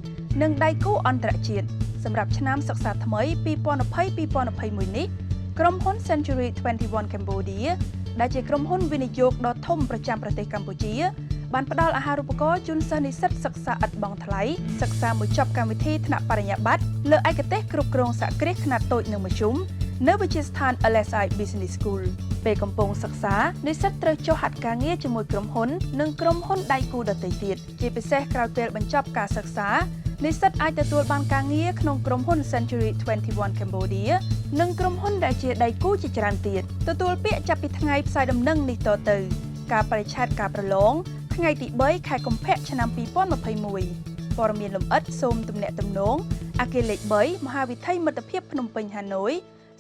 និងដៃគូអន្តរជាតិសម្រាប់ឆ្នាំសិក្សាថ្មី 2020-2021 នេះក្រុមហ៊ុន Century 21 Cambodia ដែលជាក្រុមហ៊ុនវិនិយោគដ៏ធំប្រចាំប្រទេសកម្ពុជាបានផ្ដល់អាហារូបករណ៍ជូនសិស្សនិស្សិតសិក្សាឥតបង់ថ្លៃសិក្សាមួយចប់កម្មវិធីថ្នាក់បរិញ្ញាបត្រលើឯកទេសគ្រប់គ្រងសហគ្រាសខ្នាតតូចនិងមធ្យមនៅវិទ្យាស្ថាន LSI Business School ពេលកំពុងសិក្សានិស្សិតត្រូវចុះហាត់ការងារជាមួយក្រុមហ៊ុននិងក្រុមហ៊ុនដៃគូដទៃទៀតជាពិសេសក្រោយពេលបញ្ចប់ការសិក្សានិស្សិតអាចទទួលបានការងារក្នុងក្រុមហ៊ុន Century 21 Cambodia និងក្រុមហ៊ុនដែលជាដៃគូជាច្រើនទៀតទទួលពាក្យចាប់ពីថ្ងៃផ្សាយដំណឹងនេះតទៅការបរិច្ឆេទការប្រឡងថ្ងៃទី3ខែកុម្ភៈឆ្នាំ2021ព័ត៌មានលម្អិតសូមទំនាក់ទំនងអគារលេខ3មហាវិថីមិត្តភាពភ្នំពេញហាណូយ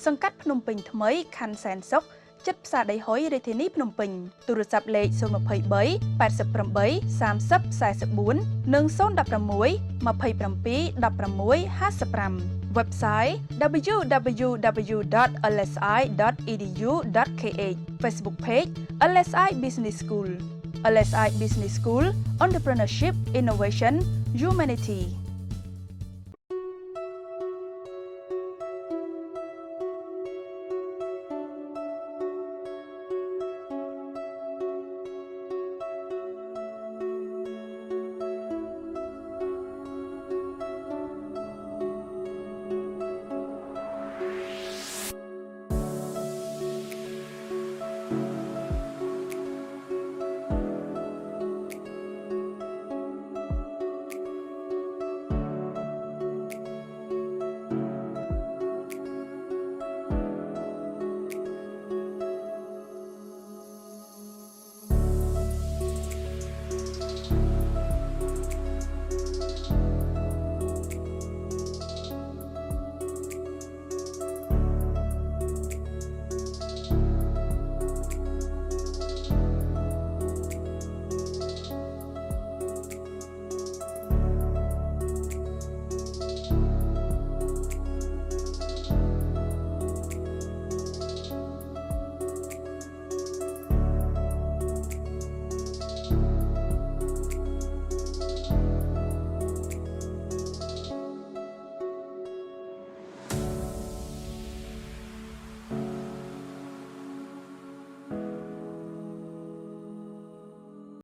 សង្កាត់ភ្នំពេញថ្មីខណ្ឌសែនសុខជិតផ្សារដីហុយរាជធានីភ្នំពេញទូរស័ព្ទលេខ023 88 30 44និង016 27 16 55 website www.lsi.edu.kh Facebook page LSI Business School LSI Business School Entrepreneurship Innovation Humanity